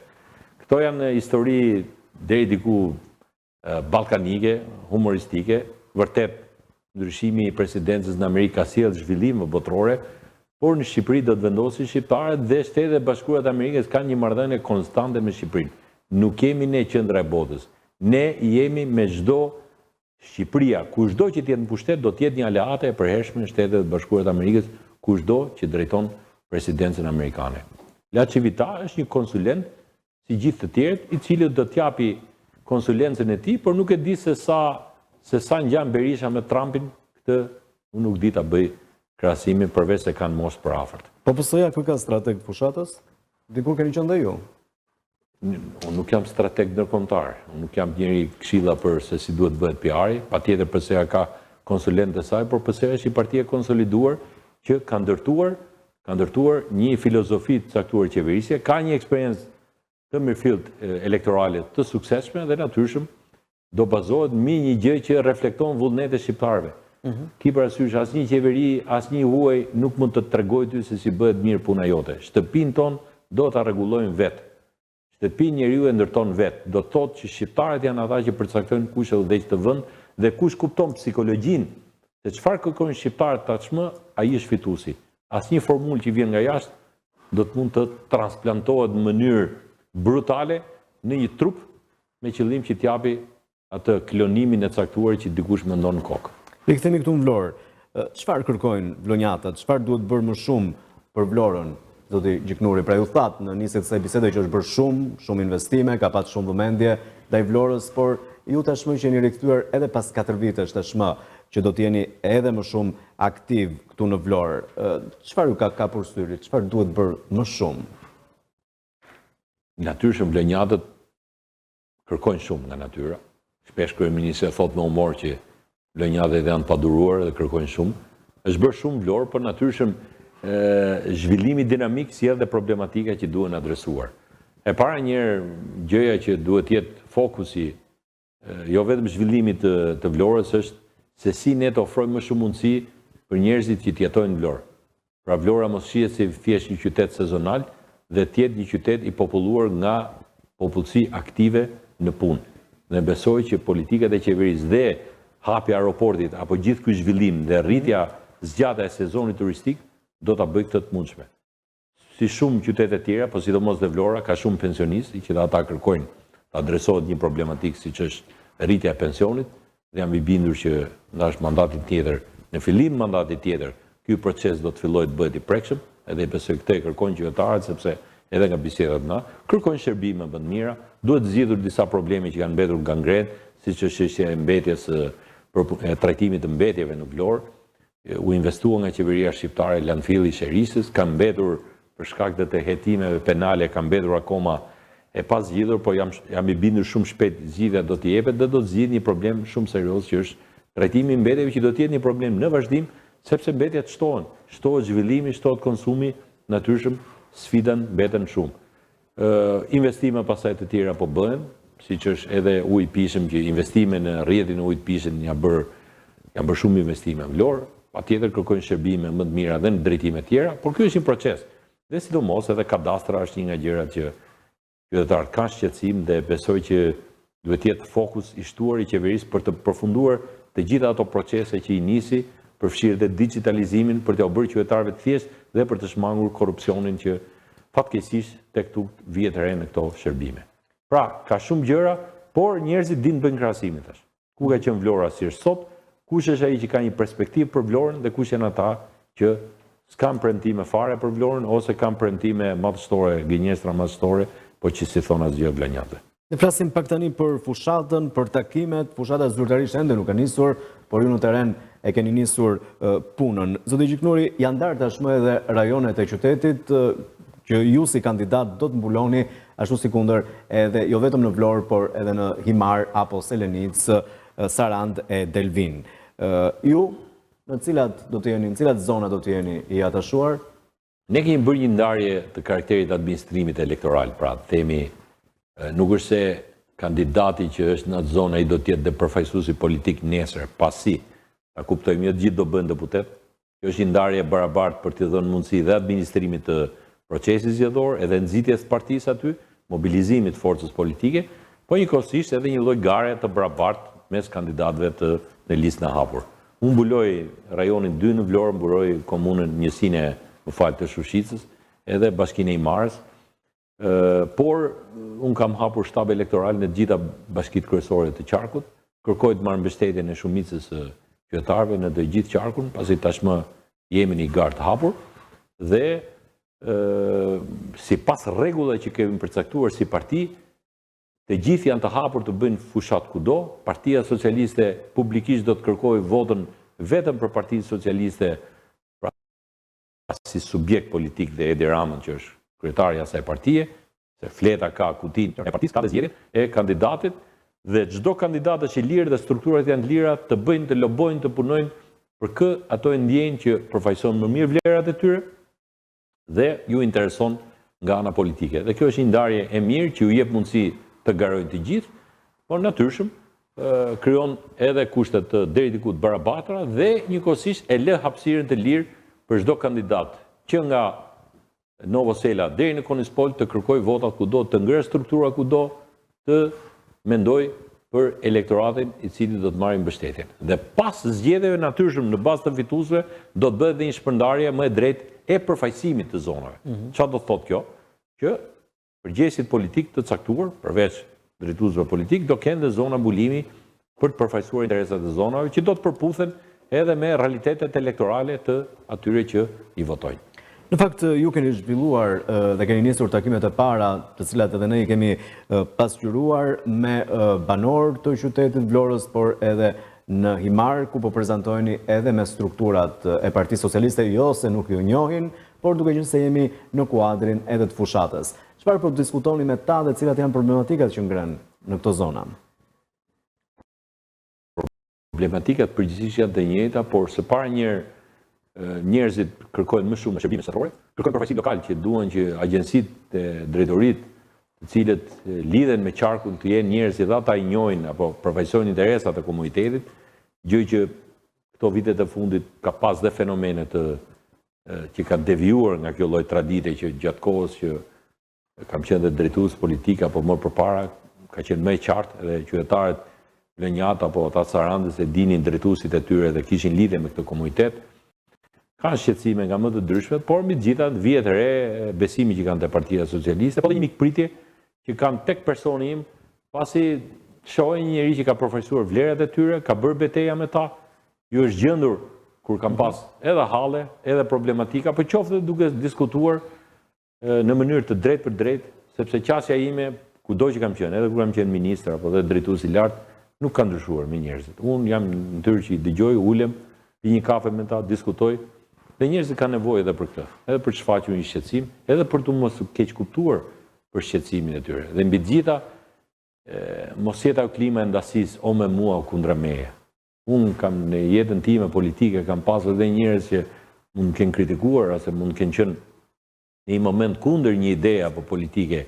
Këto janë histori deri diku ballkanike, humoristike, vërtet ndryshimi i presidencës në Amerikë ka sjellë zhvillime botërore, por në Shqipëri do të vendosin shqiptarët dhe Shtetet e Bashkuara të Amerikës kanë një marrëdhënie konstante me Shqipërinë. Nuk kemi ne qendra e botës. Ne jemi me çdo Shqipëria, kushdo që të jetë në pushtet do të jetë një aleate e përhershme në Shtetet e Bashkuara të Amerikës, kushdo që drejton presidencën amerikane. La Civita është një konsulent si gjithë të tjerët, i cili do të japi konsulencën e tij, por nuk e di se sa ngjan Berisha me Trumpin, këtë unë nuk di ta bëj krahasimin përveç se kanë moshë për afërt. Po PS-ja kë ka strateg fushatës? Dikur keni qenë dhe ju? Unë nuk jam strateg ndërkombëtar, unë nuk jam njëri këshilla për se si duhet bëhet PR-i, patjetër PS-ja ka konsulentë e saj, por PS-ja është një parti e konsoliduar që ka ndërtuar një filozofi të caktuar qeverisje, ka një eksperiencë të mirëfillt elektorale të suksesshme dhe natyrshëm do bazohet mbi një gjë që reflekton vullnetin e shqiptarëve. Ki parasysh asnjë qeveri, asnjë huaj nuk mund të tregojë ty se si bëhet mirë puna jote. Shtëpinë tonë do ta rregullojmë vetë. Shtëpinë njeriu e ndërton vetë. Do të thotë që shqiptarët janë ata që përcaktojnë kush është udhëheq të vend dhe kush kupton psikologjinë se çfarë kërkojnë shqiptarët tashmë, ai është fituesi. Asnjë formulë që vjen nga jashtë do të mund të transplantohet në mënyrë brutale në një trup me qëllim që t'japi atë klonimin e caktuar që dikush mendon në kokë. Rikthemi këtu në Vlorë. Çfarë kërkojnë vlonjatët? Çfarë duhet bërë më shumë për Vlorën, zoti Gjiknuri? Pra ju thatë në nisje të kësaj bisede që është bërë shumë investime, ka pasur shumë vëmendje ndaj Vlorës, por ju tashmë që jeni rikthyer edhe pas 4 vitesh tashmë që do të jeni edhe më shumë aktiv këtu në Vlorë. Çfarë ju ka përsyri? Çfarë duhet bërë më shumë? Natyrshëm vlonjatët kërkojnë shumë nga natyra. Shpesh kryeministri thotë me humor që vlonjatët janë paduruar dhe kërkojnë shumë. Është bërë shumë Vlorë, por natyrshëm zhvillimi dinamik sjell dhe problematika që duhen adresuar. E para njëherë gjëja që duhet jetë fokusi jo vetëm zhvillimit të Vlorës është se si ne të ofrojmë më shumë mundësi për njerëzit që jetojnë në Vlorë. Pra Vlora mos shihet si thjesht një qytet sezonal dhe të jetë një qytet i populluar nga popullsi aktive në punë. Dhe besoj që politikat e qeverisë dhe hapja e aeroportit apo gjithë ky zhvillim dhe rritja zgjatja e sezonit turistik do ta bëjë këtë të mundshme. Si shumë qytete tjera, po sidomos dhe Vlora, ka shumë pensionistë që ata kërkojnë të adresohet një problematikë siç është rritja e pensionit dhe jam i bindur që ndash mandatin tjetër, në fillim mandatit tjetër, ky proces do të fillojë të bëhet i prekshëm, edhe besoj këtë kërkojnë qytetarët sepse edhe nga bisedat na, kërkojnë shërbime më të mira, duhet zgjidhur disa probleme që kanë mbetur gangren, siç është çështja e mbetjes e trajtimit të mbetjeve në Vlorë. u investua nga qeveria shqiptare landfilli i Sherisës, ka mbetur për shkak të hetimeve penale, ka mbetur akoma e pa zgjidhur, po jam I bindur shumë shpejt zgjidhja do t'i jepet dhe do të zgjidhë një problem shumë serioz që është trajtimi I mbetjeve që do të jetë një problem në vazhdim, sepse mbetjet shtohen. Shtohet zhvillimi, shtohet konsumi, natyrshëm sfidat mbeten shumë. Investime pasaj të tjera po bëhen, siç është edhe uji I pishëm, që investime në rrjetin e ujit pishëm janë bërë shumë investime në Vlorë, patjetër kërkojnë shërbime më të mira dhe në drejtime tjera, por ky është një proces. Dhe sidomos edhe kadastra është një nga gjërat që qytetarët kanë shqetësim dhe besoj që duhet të jetë fokus I shtuar I qeverisë për të përfunduar të gjitha ato procese që I nisi, përfshirë dhe digitalizimin për t'u bërë qytetarëve të thjeshtë dhe për të shmangur korrupsionin që fatkeqësisht tek tu vihet re në këto shërbime. Pra, ka shumë gjëra, por njerëzit dinë bëjnë krahasimin tash. Ku ka qenë Vlora si është sot, kush është ai që ka një perspektivë për Vlorën dhe kush janë ata që s'kan premtime fare për Vlorën ose kanë premtime madhështore, gënjestra madhështore, po që si thon asgjë vlanjate. Ne flasim pak tani për fushatën, për takimet. Fushata zyrtarisht ende nuk ka nisur, por ju në terren e keni nisur punën. Zoti Gjiknuri, janë ndarë tashmë edhe rajonet e qytetit që ju si kandidat do të mbuloni, ashtu si kundër edhe jo vetëm në Vlorë, por edhe në Himar apo Selenic, Sarand e Delvin. Ju në cilat do të jeni, në cilat zona do të jeni I atashuar? Ne kemi bërë një ndarje të karakterit administrimit elektoral, pra themi nuk është se kandidati që është në atë zonë ai do të jetë dhe përfaqësuesi politik nesër, pasi ta kuptojmë jo të gjithë do bëhen deputet. Kjo është një ndarje barabartë për t'i dhënë mundësi dhe administrimit të procesit zgjedhor, edhe nxitjes së partisë aty, mobilizimit të forcës politike, po njëkohësisht edhe një lloj gare të barabartë mes kandidatëve në listën e hapur. Unë mbuloj rajonin 2 në Vlorë, mbuloj komunën njësinë të Shushicës, edhe bashkinë e Himarës, por unë kam hapur shtab elektoral në gjitha bashkitë kryesore të qarkut, kërkoj të marrë mbështetjen e shumicës së qytetarëve në të gjithë qarkun, pasi tashmë jemi në garë të hapur, dhe sipas rregullave që kemi përcaktuar si parti, të gjithë janë të hapur të bëjnë fushat kudo. Partia Socialiste publikisht do të kërkojë votën vetëm për Partinë Socialiste, pra si subjekt politik dhe Edi Ramën që është kryetari I asaj partie, se fleta ka kutinë e partisë, ka dhe zgjedhjen e kandidatit, dhe çdo kandidat është I lirë dhe strukturat janë të lira të bëjnë, të lobojnë, të punojnë për kë ato e ndjejnë që përfaqësojnë më mirë vlerat e tyre dhe ju intereson nga ana politike. Dhe kjo është një ndarje e mirë që ju jep mundësi të garojnë të gjithë, por natyrshëm krijon edhe kushtet deri diku të barabatra dhe njëkohësisht e lë hapësirën të lirë për çdo kandidat që nga Novosela deri në Konispol të kërkoj votat kudo, të ngre struktura kudo, të mendoj për elektoratin I cili do të marrë mbështetjen. Dhe pas zgjedhjeve natyrshëm në bazë të fituesve do të bëhet dhe një shpërndarje më e drejtë e përfaqësimit të zonave. Çfarë do të thotë kjo? Që përgjegjësit politik të caktuar, përveç drejtuesve politik, do kenë dhe zona mbulimi për të përfaqësuar interesat e zonave që do të përputhen edhe me realitetet elektorale të atyre që I votojnë. Në fakt, ju keni zhvilluar dhe keni nisur takimet e para, të cilat edhe ne I kemi pasqyruar me banor të qytetit Vlorës, por edhe në Himar, ku po prezantojni edhe me strukturat e Partisë Socialiste, jo se nuk ju njohin, por duke qenë se jemi në kuadrin edhe të fushatës. Çfarë po diskutoni me ta dhe cilat janë problematikat që ngren në këto zona? Problematikat përgjithsisht janë të njëjta, por së para njerëzit kërkojnë më shumë shërbime statore, kërkojnë përfaqësi lokal që duan që agjencitë e drejtorisë, të cilët lidhen me qarkun, të jenë njerëz që ata I njohin apo përfaqësojnë interesat e komunitetit, gjë që këto vitet e fundit ka pas dhe fenomene që kanë devijuar nga kjo lloj tradite që gjatë kohës që kam qenë dhe drejtues politik apo më përpara ka qenë më e qartë dhe qytetarët Lënjat apo ata Sarandës e dinin drejtuesit e tyre dhe kishin lidhje me këtë komunitet. Ka shqetësime nga më të ndryshmet, por mbi të gjitha vihet re besimi që kanë te Partia Socialiste, po dhe një mikpritje që kanë tek personi im, pasi shohin një njerëz që ka përfaqësuar vlerat e tyre, ka bërë betejë me ta, ju është gjendur kur kanë pas edhe halle, edhe problematika, por qoftë duke diskutuar në mënyrë të drejtë për drejtë, sepse qasja ime kudo që kam qenë, edhe kur kam qenë ministër apo edhe drejtues I lartë, nuk ka ndryshuar me njerëzit. Unë jam në tyrë që I dëgjoj, ulem, pi një kafe me ta, diskutoj. Dhe njerëzit kanë nevojë edhe për këtë, edhe për të shfaqur një shqetësim, edhe për të mos keq kuptuar për shqetësimin e tyre. Dhe mbi të gjitha, mos jetë ajo klima e ndasisë o me mua o kundra meje. Unë kam në jetën time politike kam pasur edhe njerëz që mund të kenë kritikuar ose mund të kenë qenë në një moment kundër një ide apo politike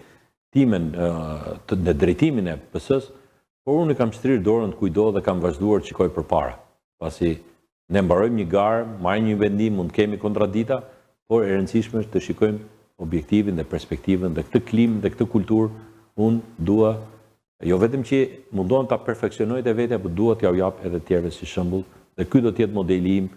time në drejtimin e PS-s, por unë kam shtrirë dorën të kujdo dhe kam vazhduar të shikoj përpara. Pasi ne mbarojmë një garë, marrim një vendim, mund të kemi kontradita, por e rëndësishme është të shikojmë objektivin dhe perspektivën dhe këtë klimë dhe këtë kulturë unë dua jo vetëm që mundohem ta perfeksionoj të vetja, por dua t'ja jap edhe tjerëve si shembull, dhe ky do të jetë modeli im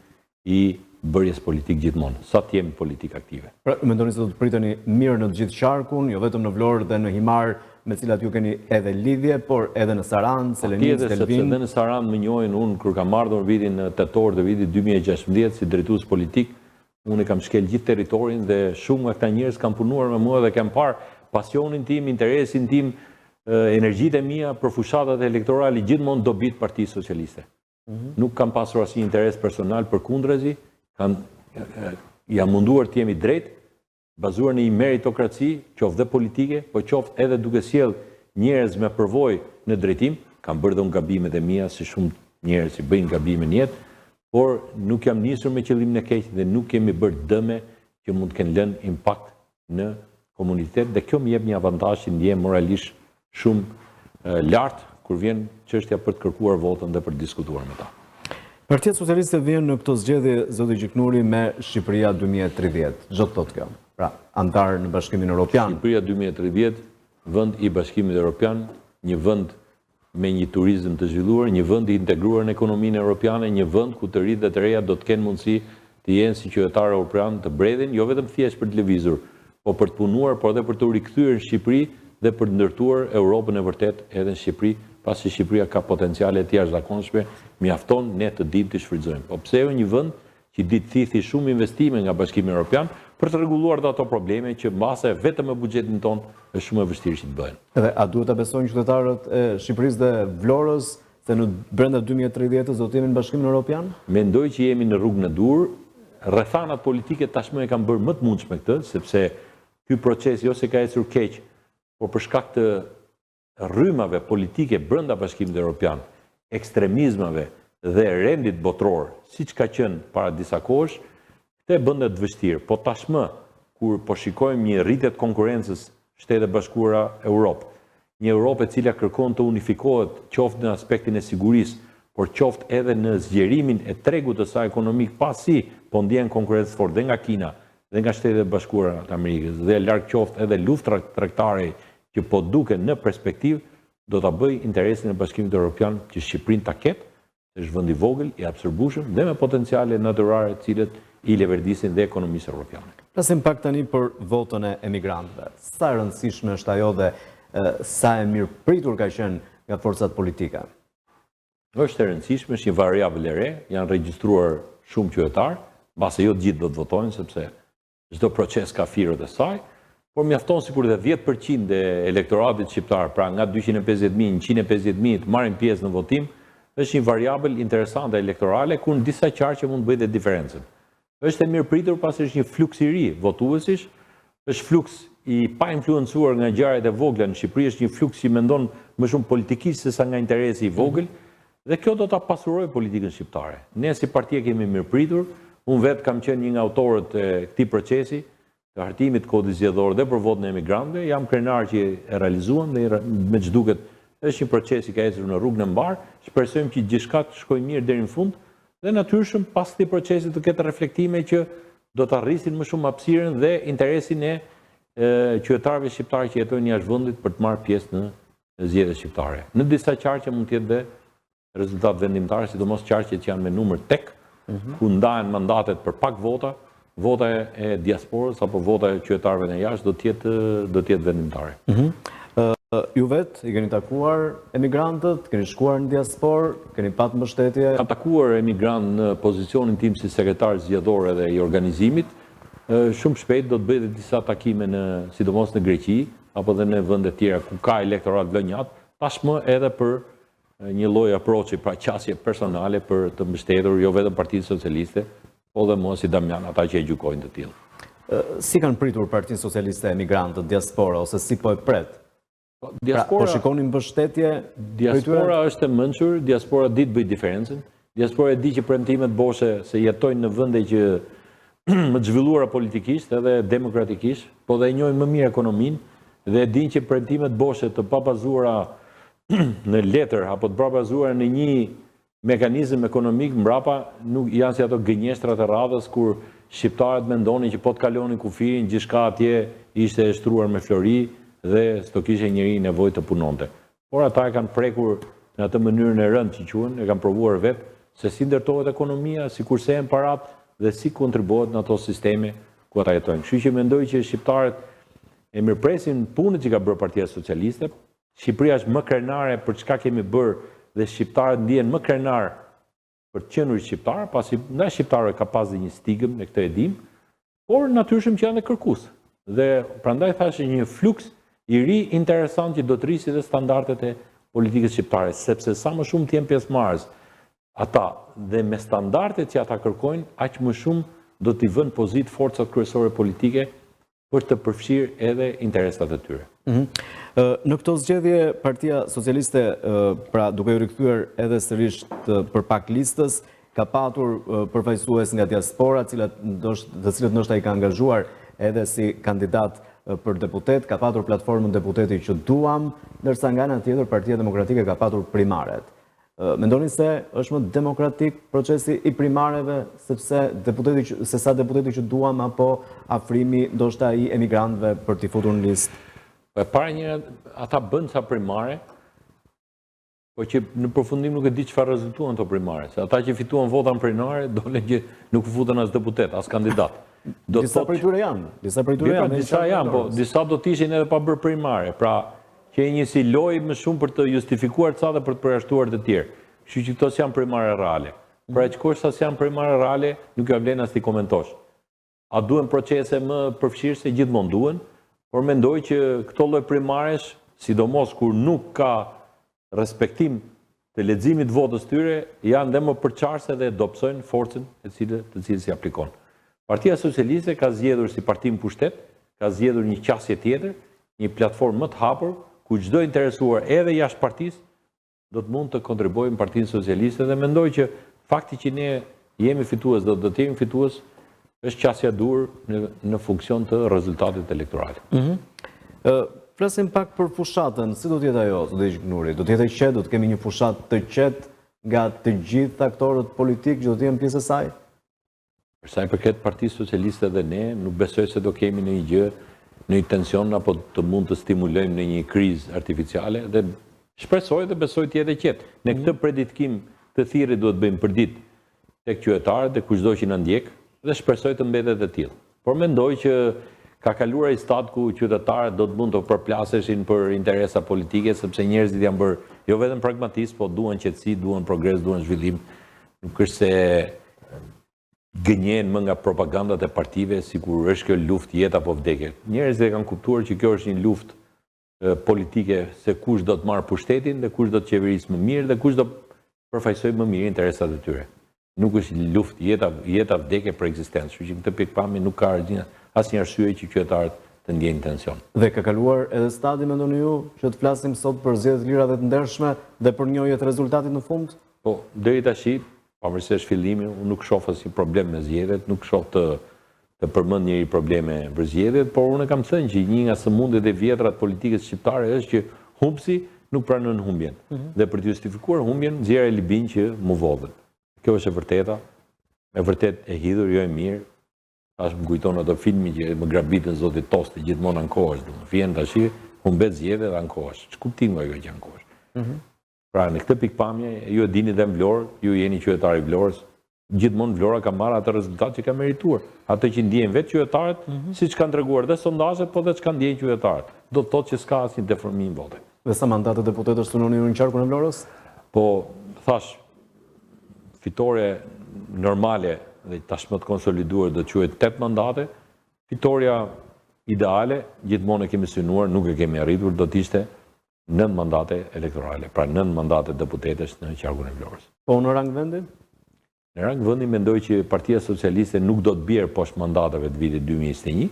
i bërjes politik gjithmonë, sa të jemi politik aktive. Pra, mendoni se do të priteni mirë në të gjithë qarkun, jo vetëm në Vlorë dhe në Himar, me cilat ju keni edhe lidhje, por edhe në Sarandë, Selenin, Stelvin. Sepse edhe në Sarandë më njohin, unë kur kam ardhur vitin tetor të vitit 2016 si drejtues politik, unë kam shkel gjithë territorin dhe shumë nga këta njerëz kanë punuar me mua dhe kam parë pasionin tim, interesin tim, energjitë e mia për fushatat elektorale gjithmonë dobit Partisë Socialiste. Nuk kam pasur asnjë interes personal për kundrezi, jam munduar të jemi drejt, bazuar në një meritokraci, qoftë dhe politike, po qoftë edhe duke sjell njerëz me përvojë në drejtim, kam bërë dhe unë gabimet e mia si shumë njerëz që bëjnë gabime në jetë, por nuk jam nisur me qëllimin e keq dhe nuk kemi bërë dëme që mund të kenë lënë impakt në komunitet dhe kjo më jep një avantazh që ndjem moralisht shumë lartë kur vjen çështja për të kërkuar votën dhe për të diskutuar me ta. Partia Socialiste vjen në këto zgjedhje, zoti Gjiknuri, me Shqipëria 2030. Çdo të thotë kjo. Pra, antar në Bashkimin Evropian. Shqipëria 2030, vend i Bashkimit Evropian, një vend me një turizëm të zhvilluar, një vend i integruar në ekonominë evropiane, një vend ku të rinjtë dhe të reja do të kenë mundësi të jenë si qytetarë evropian të bredhin, jo vetëm thjesht për të lëvizur, po për të punuar, por edhe për të rikthyer në Shqipëri dhe për të ndërtuar Europën e vërtet edhe në Shqipëri, pasi Shqipëria ka potenciale të jashtëzakonshme, mjafton ne të dimë të shfrytëzojmë. Po pse jo një vend që di të thithi shumë investime nga Bashkimi Evropian për të rregulluar ato probleme që mbase vetëm me buxhetin ton është shumë e vështirë që të bëhen. Edhe a duhet ta besojnë qytetarët e Shqipërisë dhe Vlorës se në brenda 2030 do të jemi në Bashkimin Evropian? Mendoj që jemi në rrugën e dur. Rrethanat politike tashmë e kanë bërë më të mundshme këtë, sepse ky proces jo se ka ecur keq, por për shkak të rrymave politike brenda Bashkimit Evropian, ekstremizmave dhe rendit botror, siç ka qenë para disa kohësh, këtë e bën të vështirë. Po tashmë, kur po shikojmë një rritje të konkurrencës Shtetet Bashkuara Europë, një Europë e cila kërkon të unifikohet qoftë në aspektin e sigurisë, por qoftë edhe në zgjerimin e tregut të saj ekonomik, pasi po ndjen konkurrencë fortë dhe nga Kina, dhe nga Shtetet Bashkuara të Amerikës, dhe larg qoftë edhe luftë tregtare që po duken në perspektivë, do ta bëj interesin e Bashkimit Evropian që Shqipërinë ta ketë, është vend i vogël, i absorbueshëm dhe me potenciale natyrale të cilët i leverdisin dhe ekonomisë evropiane. Flasim pak tani për votën e emigrantëve. Sa e rëndësishme është ajo dhe sa e mirë pritur ka qenë nga forcat politike? Është e rëndësishme, është një variabël e re, janë regjistruar shumë qytetarë, mbase jo të gjithë do të votojnë sepse çdo proces ka firët e saj, por mjafton sikur dhe 10% e elektoratit shqiptar, pra nga 250.000, 150.000 të marrin pjesë në votim, është një variabël interesante elektorale ku në disa qarqe mund të bëjë diferencën. Është e mirë pritur pasi është një fluks i ri votuesish, është fluks i pa influencuar nga ngjarjet e vogla në Shqipëri, është një fluks që mendon më shumë politikisht se sa nga interesi i vogël, dhe kjo do ta pasurojë politikën shqiptare. Ne si parti kemi mirë pritur, unë vetë kam qenë një nga autorët e këtij procesi, të hartimit kodit zgjedhor dhe për votën e emigrantëve, jam krenar që e realizuan dhe me ç'duket është një proces i ka ecur në rrugën e mbar, shpresojmë që gjithçka të shkojë mirë deri në fund dhe natyrshëm pas këtij procesi të ketë reflektime që do të arrisin më shumë hapësirën dhe interesin e qytetarëve shqiptarë që jetojnë jashtë vendit për të marrë pjesë në zgjedhjet shqiptare. Në disa qarqe mund të jetë dhe rezultat vendimtare, sidomos qarqet që janë me numër tek, ku ndahen mandatet për pak vota, vota e diasporës apo vota e qytetarëve në jashtë do të jetë vendimtare. Ju vetë i keni takuar emigrantët, keni shkuar në diasporë, keni patë mbështetje? Kam takuar emigrant në pozicionin tim si sekretar zgjedhor edhe i organizimit. Shumë shpejt do të bëj disa takime sidomos në Greqi, apo dhe në vende tjera ku ka elektorat vlonjat, tashmë edhe për një lloj approachi, pra qasje personale për të mbështetur jo vetëm Partinë Socialiste, po dhe mos si Damian, ata që e gjykojnë të tillë. Si kanë pritur Partinë Socialiste emigrantët, diaspora, ose si po e pret? Po shikoni mbështetje? Diaspora është e mençur, diaspora di të bëjë diferencën. Diaspora e di që premtimet boshe se jetojnë në vende që më të zhvilluara politikisht edhe demokratikisht, po dhe e njohin më mirë ekonominë dhe e dinë që premtimet boshe të pabazuara në letër apo të pabazuara në një mekanizëm ekonomik mbrapa nuk janë si ato gënjeshtrat e radhës kur shqiptarët mendonin që po të kalonin kufirin, gjithçka atje ishte e shtruar me flori dhe s'do kishte njëri nevojë të punonte. Por ata e kanë prekur në atë mënyrën e rëndë që quhen, e kanë provuar vetë se si ndërtohet ekonomia, si kursehen parat dhe si kontribuohet në ato sisteme ku ata jetojnë. Kështu që mendoj që shqiptarët e mirëpresin punën që ka bërë Partia Socialiste. Shqipëria është më krenare për çka kemi bërë dhe shqiptarët ndihen më krenar për të qenë shqiptar, pasi ndaj shqiptarëve ka pasur një stigëm, ne këtë e dim, por natyrshëm që janë dhe kërkues. Dhe prandaj thashë një fluks i ri interesant që do të rrisë dhe standardet e politikës shqiptare, sepse sa më shumë të jenë pjesëmarrës ata dhe me standardet që ata kërkojnë, aq më shumë do t'i vënë pozitë forcat kryesore politike për të përfshirë edhe interesat e tyre. Në këto zgjedhje, Partia Socialiste, pra duke u rikthyer edhe sërish për pak listës, ka patur përfaqësues nga diaspora, të cilët ndoshta i ka angazhuar edhe si kandidat për deputet, ka patur platformën deputeti që duam, ndërsa nga ana tjetër Partia Demokratike ka patur primaret. Mendoni se është më demokratik procesi i primareve se sa deputeti që duam apo afrimi ndoshta i emigrantëve për t'i futur në listë? E para një, ata bënë sa primare, po që në përfundim nuk e di çfarë rezultuan të primare. Se ata që fituan vota në primare, dole që nuk futën as deputet, as kandidat. Disa prej tyre janë. Disa janë, po disa do t'ishin edhe pa bërë primare. Pra, që e një si loj më shumë për të justifikuar ca dhe për të përjashtuar të tjerë. Kështu që këto s'janë primare reale. Pra që kosh sa s'janë primare reale, nuk ja vlen as t'i komentosh. A duhen procese më përfshirëse? Gjithmonë duhen, por mendoj që këto lloj primaresh, sidomos kur nuk ka respektim të leximit votës tyre, janë dhe më përqarse dhe dobësojnë forcën të cilës si aplikon. Partia Socialiste ka zgjedhur si parti në pushtet, ka zgjedhur një qasje tjetër, një platformë më të hapur, ku çdo interesuar edhe jashtë partisë do të mund të kontribuojë në Partinë Socialiste dhe mendoj që fakti që ne jemi fitues dhe do të jemi fitues është qasja dur në funksion të rezultatit elektoral. Flasim pak për fushatën, si do t'jetë ajo, Zotëri Gnuri? Do t'jetë e qetë, do të kemi një fushatë të qetë nga të gjithë aktorët politikë që do t'jenë pjesë e saj? Për sa i përket Partisë Socialiste dhe ne, nuk besoj se do kemi në një gjë, në një tension apo të mund të stimulojmë në një krizë artificiale dhe shpresoj dhe besoj të jetë e qetë. Ne këtë preditkim të thirrje duhet bëjmë për ditë tek qytetarët dhe kushdo që na ndjek dhe shpresoj të mbetet e tillë. Por mendoj që ka kaluar ai stad ku qytetarët do të mund të përplaseshin për interesa politike, sepse njerëzit janë bërë jo vetëm pragmatistë, po duan qetësi, duan progres, duan zhvillim. Nuk është se gënjen më nga propagandat e partive, sikur është kjo luftë jetë apo vdekje. Njerëzit e kanë kuptuar që kjo është një luftë politike, se kush do të marrë pushtetin dhe kush do të qeverisë më mirë dhe kush do përfaqësojë më mirë interesat e tyre. Nuk është luftë jeta vdekje për ekzistencë. Kështu që këtë pikpamje nuk ka asnjë arsye që qytetarët të ndjejnë tension. Dhe ka kaluar edhe stadi, mendoni ju, që të flasim sot për zgjedhje të lira dhe të ndershme dhe për njohje të rezultatit në fund? Po, deri tash, pavarësisht fillimit, unë nuk shoh asnjë problem me zgjedhjet, nuk shoh të përmend njëri probleme për zgjedhjet, por unë kam thënë që një nga sëmundjet e vjetra të politikës shqiptare është që humbsi nuk pranon humbjen. Dhe për të justifikuar humbjen, nxjerrë libin që mu vodhen. Kjo është e vërteta, e vërtet e hidhur, jo e mirë. Tash më kujton ato filmi që më grabitën zoti Tosti gjithmonë ankohesh, vjen tash, humbet zgjedhjet dhe ankohesh. Ç'kuptim ka kjo që ankohesh? Pra në këtë pikpamje, ju e dini dhe në Vlorë, ju jeni qytetar i Vlorës, gjithmonë Vlora ka marrë atë rezultat që ka merituar. Atë që ndjejnë vetë qytetarët, siç kanë treguar dhe sondazhet, po dhe çka ndjejnë qytetarët. Do të thotë që s'ka asnjë deformim vote. Dhe sa mandate deputetësh synoni ju në qarkun e Vlorës? Po, thash, fitore normale dhe tashmë të konsoliduar do të quhet 8 mandate. Fitoria ideale, gjithmonë e kemi synuar, nuk e kemi arritur, do të ishte 9 mandate elektorale, pra 9 mandate deputetësh në qarkun e Vlorës. Po në rang vendin? Në rang vendin mendoj që Partia Socialiste nuk do të bjerë poshtë mandateve të vitit 2021,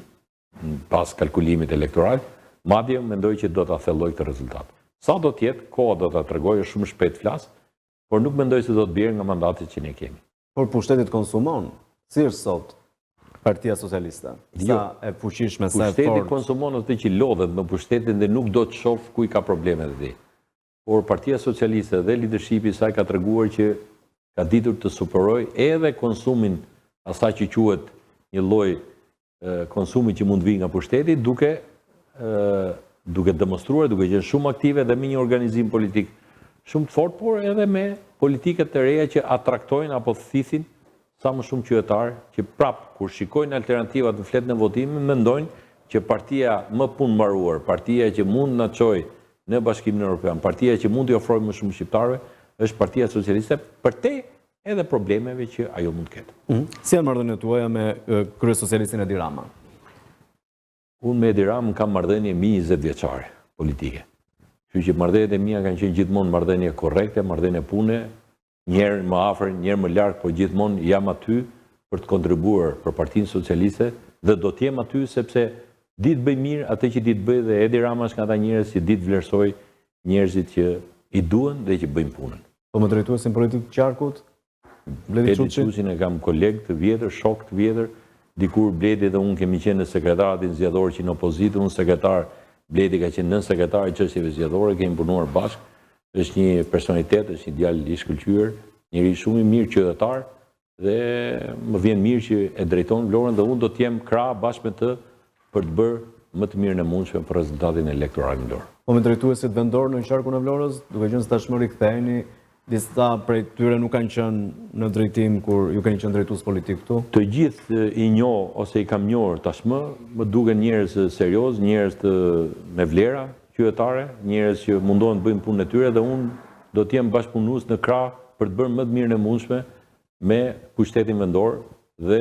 pas kalkulimit elektoral, madje mendoj që do të thelloj këtë rezultat. Sa do tjetë, koha do të tregojë shumë shpejt flas, por nuk mendoj se do të bjerë nga mandatet që ne kemi. Por pushtetit konsumon, si është sot Partia Socialiste? Sa e fuqishme, sa e Pushteti fort? konsumon atë që lodhet me pushtetin dhe nuk do të shoh ku i ka problemet e tij. Por Partia Socialiste dhe leadershipi i saj ka treguar që ka ditur të superoj edhe konsumin asaj që quhet një lloj konsumi që mund vi nga pushteti, duke demonstruar, duke qenë shumë aktive dhe me një organizim politik shumë të fortë, por edhe me politiket të reja që atraktojnë apo thithin sa më shumë qytetarë që prapë kur shikojnë alternativat në fletë në votime, mendojnë që partia më punë mbaruar, partia që mund na çojë në Bashkimin Evropian, partia që mund t'i ofrojë më shumë shqiptarëve, është Partia Socialiste për te edhe problemeve që ajo mund të ketë. Si janë marrëdhëniet tuaja me kryesocialistin Edi Rama? Unë me Edi Ramën kam marrëdhënie mi 20 vjeçare politike. Kështu që marrëdhëniet e mia kanë qenë gjithmonë marrëdhënie korrekte, marrëdhënie pune, njerë më afër, njerë më larg, por gjithmonë jam aty për të kontribuar për Partinë Socialiste dhe do të jem aty sepse di të bëj mirë atë që di të bëj dhe Edi Rama është nga ata njerëz që di të vlerësoj njerëzit që i duan dhe që bëjnë punën. Po më drejtuesin politik të qarkut? Bledi Çuçin e kam koleg të vjetër, shok të vjetër, dikur Bledi dhe unë kemi qenë në sekretariatin zgjedhor që në opozitë, unë sekretar, Bledi ka qenë nën sekretar i çështjeve zgjedhore, kemi punuar bashkë. Është një personalitet, është një djalë i shkëlqyer, njëri shumë i mirë qytetar dhe më vjen mirë që e drejton Vlorën dhe unë do të jem krah bashkë me të për të bërë më të mirën e mundshme për rezultatin elektoral në Vlorë. Po me drejtuesit vendor në qarkun e Vlorës, duke qenë se tashmë riktheheni, disa prej tyre nuk kanë qenë në drejtim kur ju keni qenë drejtues politik këtu? Të gjithë i njoh ose i kam njohur tashmë, më duken njerëz serioz, njerëz me vlera qytetare, njerëz që mundohen të bëjnë punën e tyre dhe unë do të jem bashkëpunues në krah për të bërë më të mirën e mundshme me pushtetin vendor dhe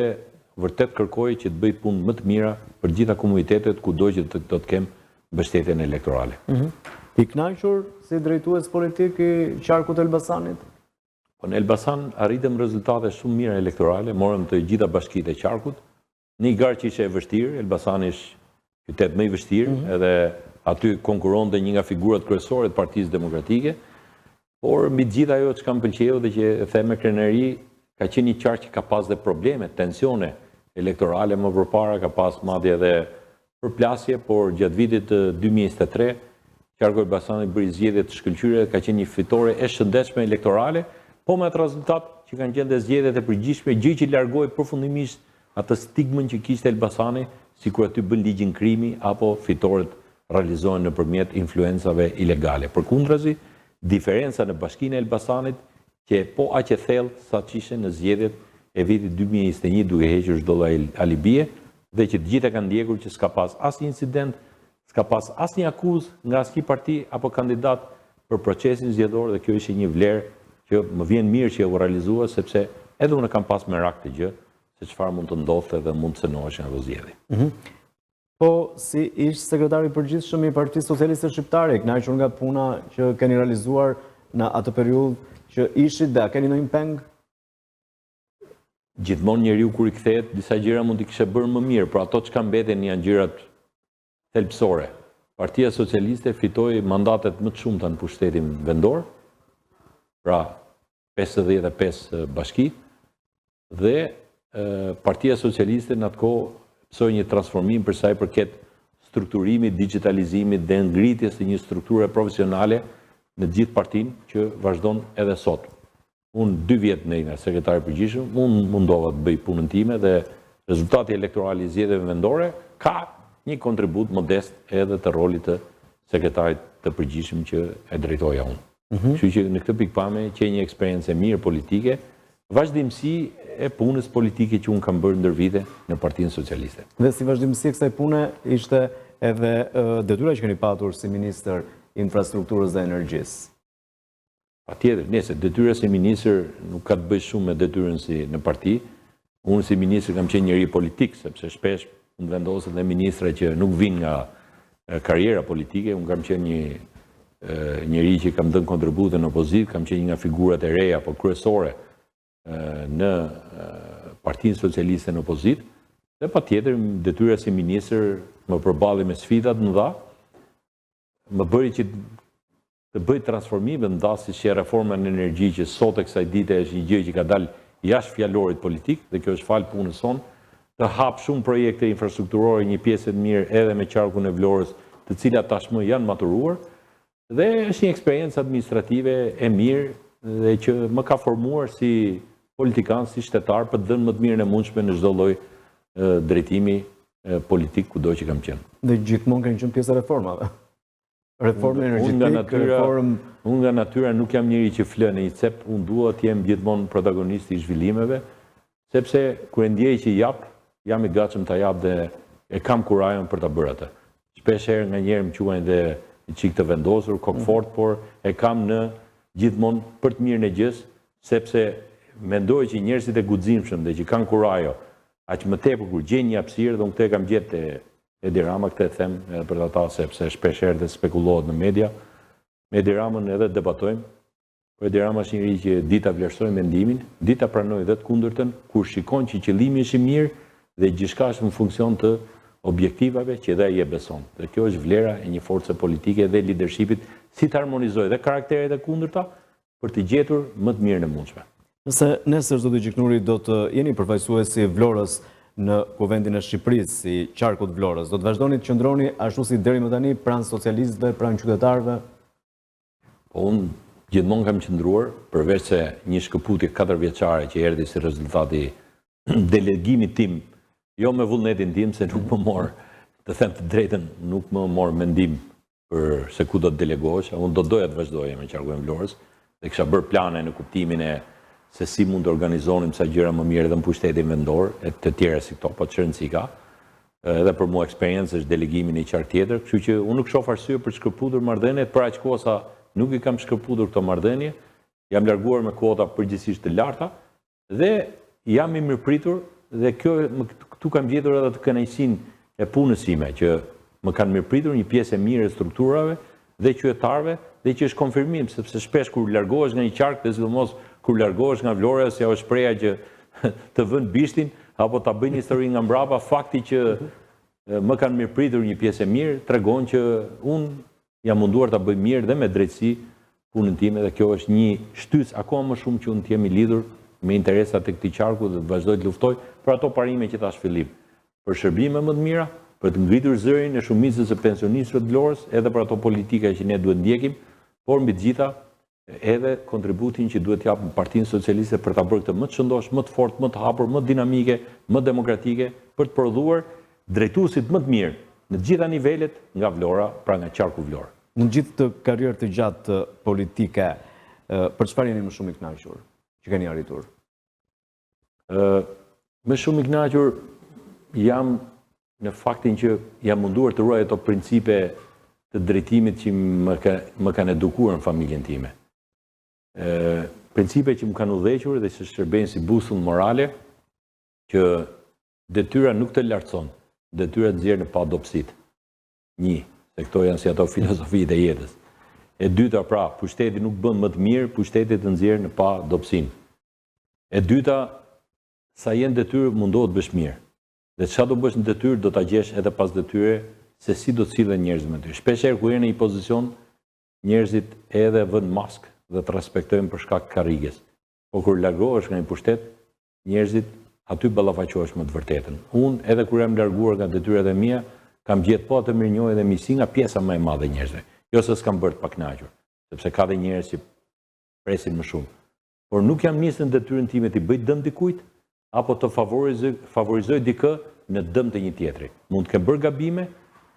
vërtet kërkoj që të bëj punë më të mira për gjitha komunitetet kudo që do të kem mbështetjen elektorale. I kënaqur si drejtues politik i qarkut të Elbasanit? Po në Elbasan arritëm rezultate shumë mira elektorale, morëm të gjitha bashkitë e qarkut. Një garë që ishte e vështirë, Elbasani është qytet më i vështirë, edhe aty konkuronte një nga figurat kryesore të Partisë Demokratike, por mbi gjithë ajo që kam pëlqeu dhe që e them me krenari, ka qenë një qark që ka pas dhe probleme, tensione elektorale më përpara, ka pas madje edhe përplasje, por gjatë vitit 2023 qarku i Elbasanit bëri zgjedhje të shkëlqyera, ka qenë një fitore e shëndetshme elektorale, po me atë rezultat që kanë qenë dhe zgjedhjet e përgjithshme, gjë që largoi përfundimisht atë stigmën që kishte Elbasani, sikur aty bën ligjin krimi apo fitoret realizohen nëpërmjet influencave ilegale. Përkundrazi, diferenca në Bashkinë e Elbasanit që po aq e thellë sa ishte në zgjedhjet e vitit 2021 duke hequr çdo lloj alibie dhe që të gjitha kanë ndjekur që s'ka pas asnjë incident, s'ka pas asnjë akuzë nga asnjë parti apo kandidat për procesin zgjedhor dhe kjo ishte një vlerë që më vjen mirë që u realizua sepse edhe unë kam pas merak të gjë se çfarë mund të ndodhte dhe mund të cënoheshin ato zgjedhje. Po si ish sekretari i përgjithshëm i Partisë Socialiste Shqiptare, i kënaqur nga puna që keni realizuar në atë periudhë që ishit dhe a keni ndonjë peng? Gjithmonë njeriu kur i kthehet, disa gjëra mund t'i kishe bërë më mirë, por ato çka mbeten janë gjërat thelbësore. Partia Socialiste fitoi mandatet më të shumta në pushtetin vendor, pra 55 bashki, dhe Partia Socialiste në atë kohë pësoj një transformim për sa i përket strukturimit, digitalizimit dhe ngritjes të një strukture profesionale në gjithë partinë që vazhdon edhe sot. Unë 2 vjetë në nga sekretari përgjithshëm, unë mundova të bëj punën time dhe rezultati elektoral i zgjedhjeve vendore ka një kontribut modest edhe të rolit të sekretarit të përgjithshëm që e drejtoja unë. Kështu që në këtë pikpamje që një eksperiencë mirë politike, vazhdimsi e punës politike që unë kam bërë ndër vite në Partinë Socialiste. Dhe si vazhdimsi e kësaj pune ishte edhe detyra që keni patur si ministër infrastrukturës dhe energjisë. Patjetër, nëse detyra si ministër nuk ka të bëjë shumë me detyrën si në parti. Unë si ministër kam qenë njëri politik, sepse shpesh unë vendoset dhe ministra që nuk vinë nga karriera politike, unë kam qenë një njëri që kam dhënë kontribute në opozitë, kam qenë një nga figurat e reja, po kryesore në Partinë Socialiste në opozitë, dhe patjetër detyra si ministër më përballi me sfidat mëdha, më bëri që të bëj transformime mëdha siç është reforma në energji që sot e kësaj dite është një gjë që ka dalë jashtë fjalorit politik, dhe kjo është falë punës sonë, të hap shumë projekte infrastrukturore, një pjesë të mirë edhe me qarkun e Vlorës, të cilat tashmë janë maturuar, dhe është një eksperiencë administrative e mirë dhe që më ka formuar si politikan, si shtetar, për të dhënë më të mirën e mundshme në çdo lloj drejtimi politik kudo që kam qenë. Dhe gjithmonë kanë qenë pjesë e reformave. Reformë energjetik, reformë... Unë nga natyra nuk jam njëri që flë në një cep, unë dua të jem gjithmonë protagonist i zhvillimeve, sepse kur e ndjej që jam i gatshëm ta jap dhe e kam kurajon për ta bërë atë. Shpesh herë nga njerë më quajnë dhe çik të vendosur, kokfort, por e kam në gjithmonë për të mirën e gjës, sepse mendoj që njerëzit e guximshëm dhe që kanë kurajo, aq më tepër kur gjejnë një hapësirë, dhe unë këtë e kam gjetë Edi Rama, këtë e them edhe për ata sepse shpesh herë dhe spekulohet në media. Me Edi Ramën edhe debatojmë, por Edi Rama është njëri që dita vlerësoj mendimin, dita pranoj dhe të kundërtën, kur shikon që qëllimi është i mirë dhe gjithçka është në funksion të objektivave që edhe ai e beson. Dhe kjo është vlera e një force politike dhe leadershipit, si të harmonizojë dhe karakteret e kundërta për të gjetur më të mirën e mundshme. Nëse nesër zoti Gjiknuri do të jeni përfaqësuesi Vlorës në Kuvendin e Shqipërisë, si qarkut Vlorës, do të vazhdoni të qëndroni ashtu si deri më tani pranë socialistëve, pranë qytetarëve? Po unë gjithmonë kam qëndruar, përveç se një shkëputje 4 vjeçare që erdhi si rezultati delegimit tim, jo me vullnetin tim, se nuk më morë, të them të drejtën, nuk më morë mendim për se ku do të delegohesh, unë do doja të vazhdoja me qarkun e Vlorës, dhe kisha bërë plane në kuptimin e se si mund të organizonim sa gjëra më mirë edhe në pushtetin vendor, e të tjera si këto, po të rëndësi ka. Edhe për mua eksperiencë është delegimin e një qark tjetër, kështu që unë nuk shoh arsye për të shkërputur marrëdhëniet, për aq kohë sa nuk i kam shkërputur këto marrëdhënie, jam larguar me kuota përgjithsisht të larta dhe jam i mirëpritur dhe këtu kam gjetur edhe të kënaqësinë e punës time, që më kanë mirëpritur një pjesë e mirë e strukturave dhe qytetarëve, dhe që është konfirmim, sepse shpesh kur largohesh nga një qark, dhe sidomos kur largohesh nga Vlora, se ajo shpreha që të vën bishtin, apo ta bëjnë histori nga mbrapa, fakti që më kanë mirëpritur një pjesë e mirë, tregon që unë jam munduar ta bëj mirë dhe me drejtësi punën time, dhe kjo është një shtys akoma më shumë që unë të jemi lidhur me interesat e këtij qarku dhe të vazhdoj të luftoj për ato parime që thash fillim, për shërbime më të mira, për të ngritur zërin e shumicës e pensionistëve të Vlorës, edhe për ato politika që ne duhet ndjekim, por mbi të gjitha edhe kontributin që duhet japë Partinë Socialiste për ta bërë këtë më të shëndosh, më të fortë, më të hapur, më dinamike, më demokratike, për të prodhuar drejtuesit më të mirë në të gjitha nivelet nga Vlora, pra nga qarku Vlorë. Në gjithë të karrierë të gjatë politike, për çfarë jeni më shumë i kënaqur që keni arritur? Më shumë i kënaqur jam në faktin që jam munduar të ruaj ato principe të drejtimit që më kanë edukuar në familjen time. Principe që më kanë udhëhequr dhe që shërbejnë si busull morale, që detyra nuk të lartëson, detyra të nxjerrë në padopsit. Një, se këto janë si ato filozofitë e jetës. E dyta, pra, pushteti nuk bën më të mirë, pushteti të nxjerrë në padopsin. E dyta, sa jenë detyrë mundohet bësh mirë. Dhe çfarë do bësh në detyrë, do ta gjesh edhe pas detyre se si do të sillen njerëzit me ty. Shpesh herë kur jeni në një pozicion, njerëzit edhe vënë maskë dhe të respektojnë për shkak të karriges. Po kur largohesh nga një pushtet, njerëzit aty ballafaqohesh me të vërtetën. Unë edhe kur jam larguar nga detyrat e mia, kam gjetë po të mirënjohje dhe miqësi nga pjesa më e madhe e njerëzve. Jo se s'kam bërë të pakënaqur, sepse ka dhe njerëz që presin më shumë. Por nuk jam nisë në detyrën time të bëj dëm dikujt, apo të favorizoj dikë në dëm të një tjetri. Mund të kem bërë gabime,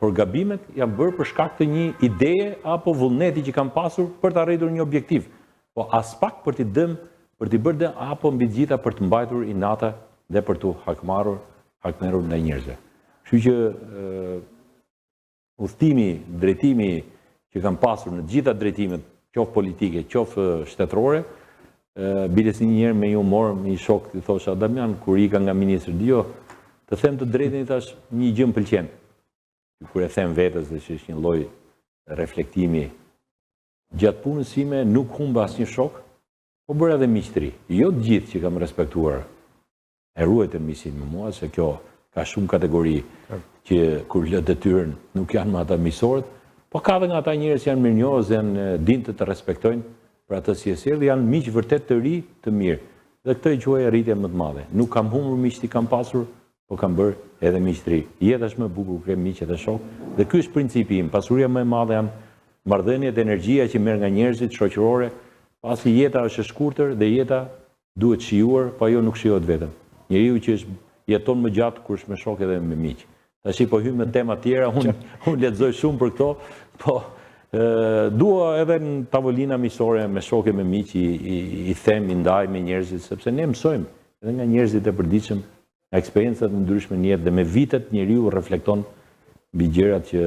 por gabimet janë bërë për shkak të një ideje apo vullneti që kam pasur për të arritur një objektiv. Po as pak për t'i bërë dëm, apo mbi të gjitha për të mbajtur inata dhe për t'u hakmerur ndaj njerëzve. Kështu që udhëtimi, drejtimi që kam pasur në të gjitha drejtimet, qoftë politike, qoftë shtetërore, biles një njerë me ju morë, me i shok, i thosha, Damian, kur ika nga ministrë, dio, të them të drejtën i thash, një gjë më pëlqen. Kur e them vetës dhe që është një lloj reflektimi gjatë punës time nuk humba asnjë shok, po bëra edhe miqtëri. Jo të gjithë që kam respektuar e ruajtën miqësinë me mua, se kjo ka shumë kategori që kur lë detyrën nuk janë më ata miqësorët, po ka edhe nga ata njerëz që janë mirënjohës dhe janë dinë të respektojnë për atë si e sjell dhe janë miq vërtet të ri, të mirë. Dhe këtë e quaj arritje më të madhe. Nuk kam humbur miqtë kam pasur, po kam bërë edhe miqtëri. Jeta është më e bukur kur ke miq dhe shok. Dhe ky është principi im. Pasuria më e madhe janë marrëdhëniet, energjia që merr nga njerëzit shoqërore, pasi jeta është e shkurtër dhe jeta duhet shijuar, po ajo nuk shijohet vetëm. Njeriu që jeton më gjatë kur është me shok edhe me miq. Tashi po hym në tema tjera, unë lexoj shumë për këto, po dua edhe në tavolina miqësore me shokë me miq i them, i ndaj me njerëzit, sepse ne mësojmë edhe nga njerëzit e përditshëm, nga eksperiencat e ndryshme në jetë dhe me vitet njeriu reflekton mbi gjërat që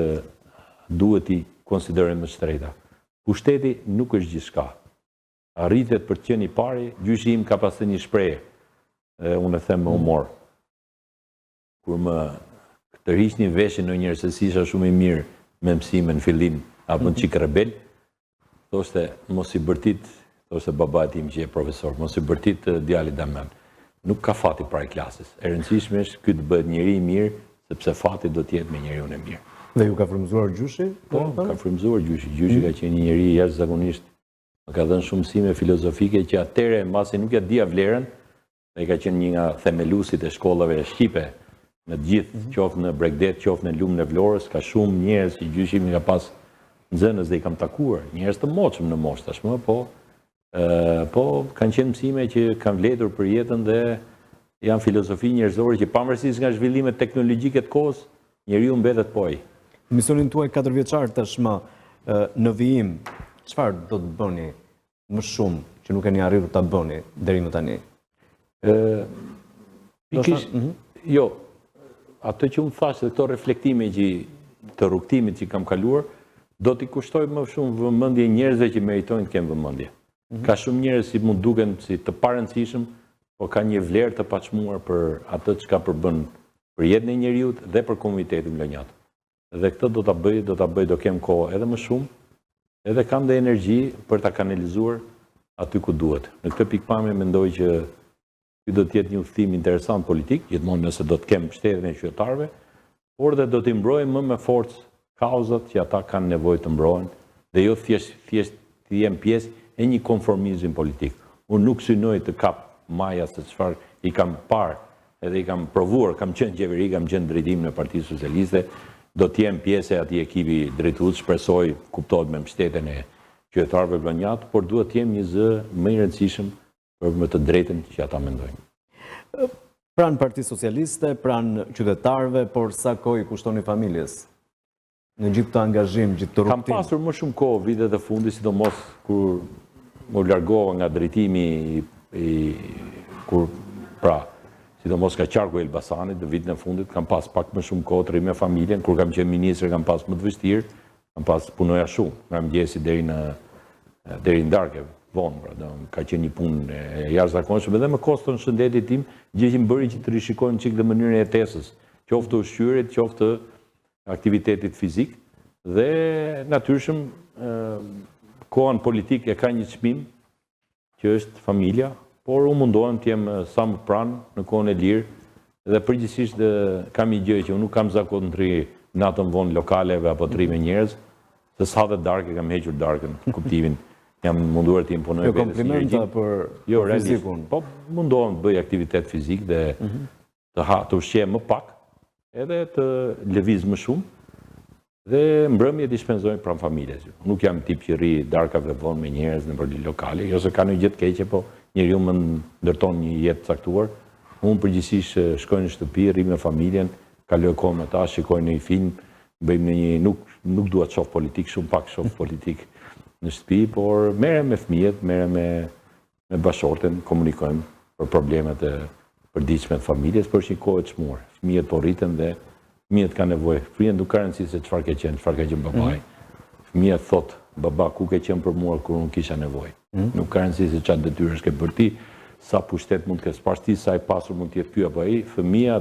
duhet i konsiderojmë më shtrejta. Pushteti nuk është gjithçka. Arritet për të qenë i pari, gjyshi im ka pasur një shprehje, unë e them me humor. Kur më tërhiqni veshin në njerëz se si isha shumë i mirë me mësime në fillim, apo në çik rebel, thoshte mos i bërtit, thoshte baba tim që e profesor, mos i bërtit djalit Damian. Nuk ka fati para klasës. E rëndësishme është ky të bëhet njeri i mirë, sepse fati do të jetë me njeriu e mirë. Dhe ju ka frymëzuar gjyshi? Po, ka frymëzuar gjyshi. Gjyshi ka qenë një njeri jashtëzakonisht. Më ka dhënë shumë mësime filozofike që atëre mbasi nuk ja dija vlerën, dhe ka qenë një nga themeluesit e shkollave shqipe në të gjithë, qoftë në Bregdet, qoftë në Lumën e Vlorës, ka shumë njerëz që gjyshimi ka pas nxënës dhe i kam takuar, njerëz të moshëm në moshë tashmë, po kanë qenë mësime që kanë vlerëtur për jetën dhe janë filozofi njerëzore që pavarësisht nga zhvillimet teknologjike të kohës, njeriu mbetet poj. Misionin tuaj 4 vjeçar tashmë në vijim, çfarë do të bëni më shumë që nuk keni arritur ta bëni deri më tani? Jo, atë që unë thash dhe këto reflektime të rrugtimit që kam kaluar, do t'i kushtoj më shumë vëmendje njerëzve që meritojnë të kenë vëmendje. Ka shumë njerëz si mund duken si të parëndësishëm, po ka një vlerë të paçmuar për atë çka përbën për jetën e njeriut dhe për komunitetin lënjat. Dhe këtë do ta bëj, do kem kohë edhe më shumë, edhe kam dhe energji për ta kanalizuar aty ku duhet. Në këtë pikpamje mendoj që ky do të jetë një udhëtim interesant politik, gjithmonë nëse do të kem mbështetjen e qytetarëve, por dhe do t'i mbrojmë më me forcë kauzat që ata kanë nevojë të mbrohen, dhe jo thjesht të jem pjesë e një konformizmi politik. Unë nuk synoj të kap maja se çfarë i kam parë, edhe i kam provuar, kam qenë qeveri, kam qenë drejtim në Partinë Socialiste, do të jem pjesë e atij ekipi drejtues, shpresoj kuptohet me mbështetjen e qytetarëve vlonjat, por duhet të jem një zë më i rëndësishëm për më të drejtën që ata mendojnë. Pranë Partisë Socialiste, pranë qytetarëve, por sa kohë i kushtoni familjes? Në gjithë të angazhim, gjithë të rrugtim? Kam pasur më shumë kohë vitet e fundit, sidomos kur më largova nga drejtimi sidomos ka qarku e Elbasanit në vitin e fundit, kam pas pak më shumë kohë të rri me familjen, kur kam qenë ministër kam pas më të vështirë, kam pas punoja shumë, nga mëngjesi deri në darkë, vonë, ka qenë një punë e jashtëzakonshme dhe me koston shëndetit tim, gjë që më bëri që të rishikojmë çik dhe mënyrën e jetesës, qoftë ushqyerjet, qoftë aktivitetit fizik, dhe natyrshëm kohën politik e ka një çmim që është familja, por unë mundohem të jem sa më pranë në kohën e lirë, dhe përgjithsisht kam një gjë që unë nuk kam zakon të rri natën vonë lokaleve apo të rri me njerëz, se sa dhe darkë kam hequr darkën, kuptimin jam munduar të imponoj vetes. Jo komplimenta për fizikun. Po mundohem të bëj aktivitet fizik dhe të ushqej më pak, edhe të lëviz më shumë, dhe mbrëmjet i shpenzoj pranë familjes. Nuk jam tip që rri darkave vonë me njerëz në përli lokale, ose ka një gjë të keqe, po njeriu më ndërton një jetë caktuar. Unë përgjithsisht shkoj në shtëpi, rri me familjen, kaloj kohë me ta, shikoj në një film, bëjmë në një nuk dua të shoh politik, shumë pak shoh politik në shtëpi, por merrem me fëmijët, merrem me bashorten, komunikojmë për problemet e përditshme të familjes, por është një kohë e çmuar. Fëmijët po rriten dhe fëmijët kanë nevojë. Fëmijët nuk ka rëndësi se çfarë ka qenë babai. Fëmijët thotë, baba, ku ke qenë për mua kur unë kisha nevojë. Nuk ka rëndësi se çfarë detyresh ke bërë ti, sa pushtet mund të kesh pas ti, sa i pasur mund të jetë ky apo ai. Fëmia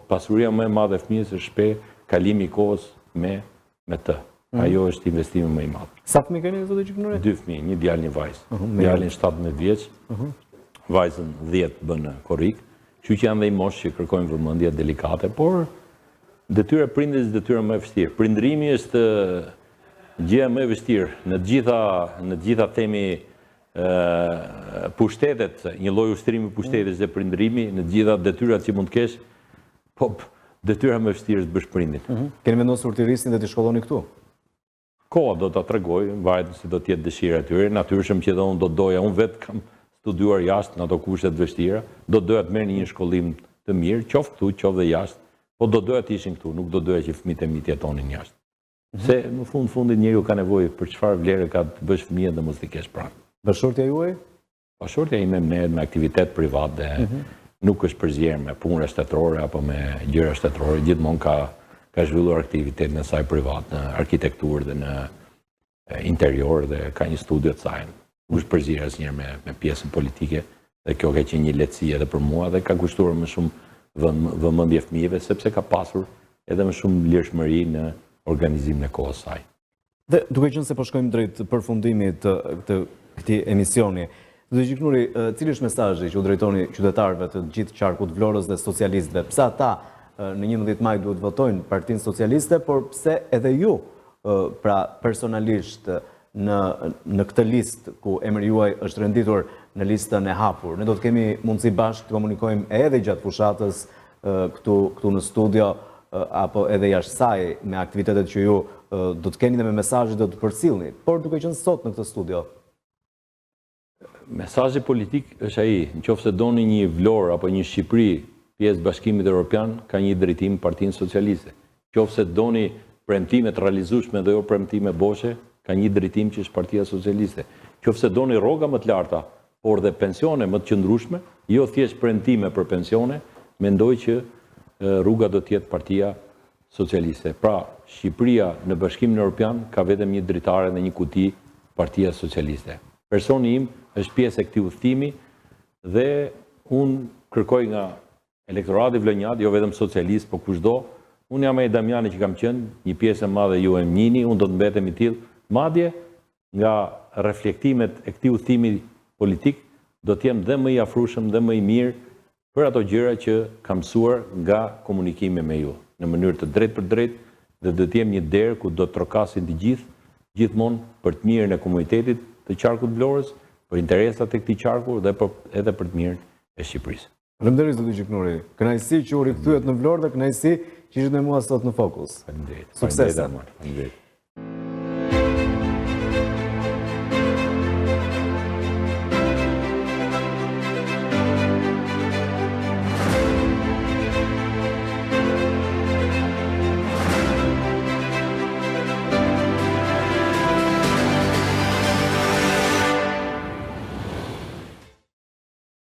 pasuria më e madhe e fëmijës është kalimi i kohës me të. Ajo është investimi më i madh. Sa fëmijë keni zotë Gjiknuri? 2 fëmijë, një djalë, një vajzë. Djalin 17 vjeç, vajzën 10 bën korrik. Kështu që janë dhe i moshë që kërkojnë vëmendje delikate, por detyra e prindit është detyra më e vështirë. Prindërimi është gjëja më e vështirë në të gjitha themi pushtetet, një lloj ushtrimi pushtetit dhe prindërimi, në të gjitha detyrat që mund të kesh, po detyra më e vështirë është bësh prindin. Keni vendosur të rrisni dhe të shkolloni këtu? Koha do ta tregoj, varet se do të jetë dëshira e tyre, natyrshëm që unë do doja, unë vetë kam studiuar jashtë në ato kushte të vështira, do doja të merrni një shkollim të mirë, qoftë këtu, qoftë dhe jashtë, po do doja të ishin këtu, nuk do doja që fëmijët e mi të jetonin jashtë. Se në fundit njeriu ka nevojë për çfarë vlere ka të bësh fëmijën dhe mos t'i kesh pranë. Bashortja juaj? Bashortja ime merret me aktivitet privat dhe nuk është përzierë me puna shtetërore apo me gjëra shtetërore, gjithmonë ka zhvilluar aktivitetin e saj privat në arkitekturë dhe në interior dhe ka një studio të saj. Nuk është përzierë asnjëherë me pjesën politike dhe kjo ka qenë një lehtësi edhe për mua dhe ka kushtuar më shumë vëmendje fëmijëve sepse ka pasur edhe më shumë lirshmëri në organizimin e kohës saj. Dhe duke qenë se po shkojmë drejt përfundimit të këtij emisioni, zotë Gjiknuri, cili është mesazhi që u drejtoni qytetarëve të gjithë qarkut Vlorës dhe socialistëve? Pse ata në 11 maj duhet votojnë Partinë Socialiste, por pse edhe ju, pra personalisht në këtë listë ku emri juaj është renditur në listën e hapur? Ne do të kemi mundësi bashkë të komunikojmë edhe gjatë fushatës këtu në studio, apo edhe jashtë saj me aktivitetet që ju do të keni dhe me mesazhet do të përcjellni, por duke qenë sot në këtë studio. Mesazhi politik është ai, nëse doni një Vlorë apo një Shqipëri pjesë Bashkimit Evropian, ka një drejtim Partinë Socialiste. Nëse doni premtime të realizueshme dhe jo premtime boshe, ka një drejtim që është Partia Socialiste. Nëse doni rroga më të larta, por dhe pensione më të qëndrueshme, jo thjesht premtime për pensione, mendoj që rruga do të jetë Partia Socialiste. Pra, Shqipëria në Bashkimin Evropian ka vetëm një dritare dhe një kuti, Partia Socialiste. Personi im është pjesë e këtij udhëtimi dhe unë kërkoj nga elektorati vlonjat, jo vetëm socialist, po kushdo. Unë jam ai Damiani që kam qenë, një pjesë e madhe ju e më njihni, unë do të mbetem i tillë. Madje nga reflektimet e këtij udhëtimi politik do të jem dhe më i afrueshëm dhe më i mirë për ato gjëra që kam mësuar nga komunikimi me ju, në mënyrë të drejtë për drejtë dhe do të jem një derë ku do të trokasin të gjithë, gjithmonë për të mirën e komunitetit të qarkut Vlorës, për interesat e këtij qarku dhe edhe për të mirën e Shqipërisë. Faleminderit zotë Gjiknuri. Kënaqësi që u rikthyet në Vlorë dhe kënaqësi që ishit me mua sot në Fokus. Faleminderit. Sukses. Faleminderit.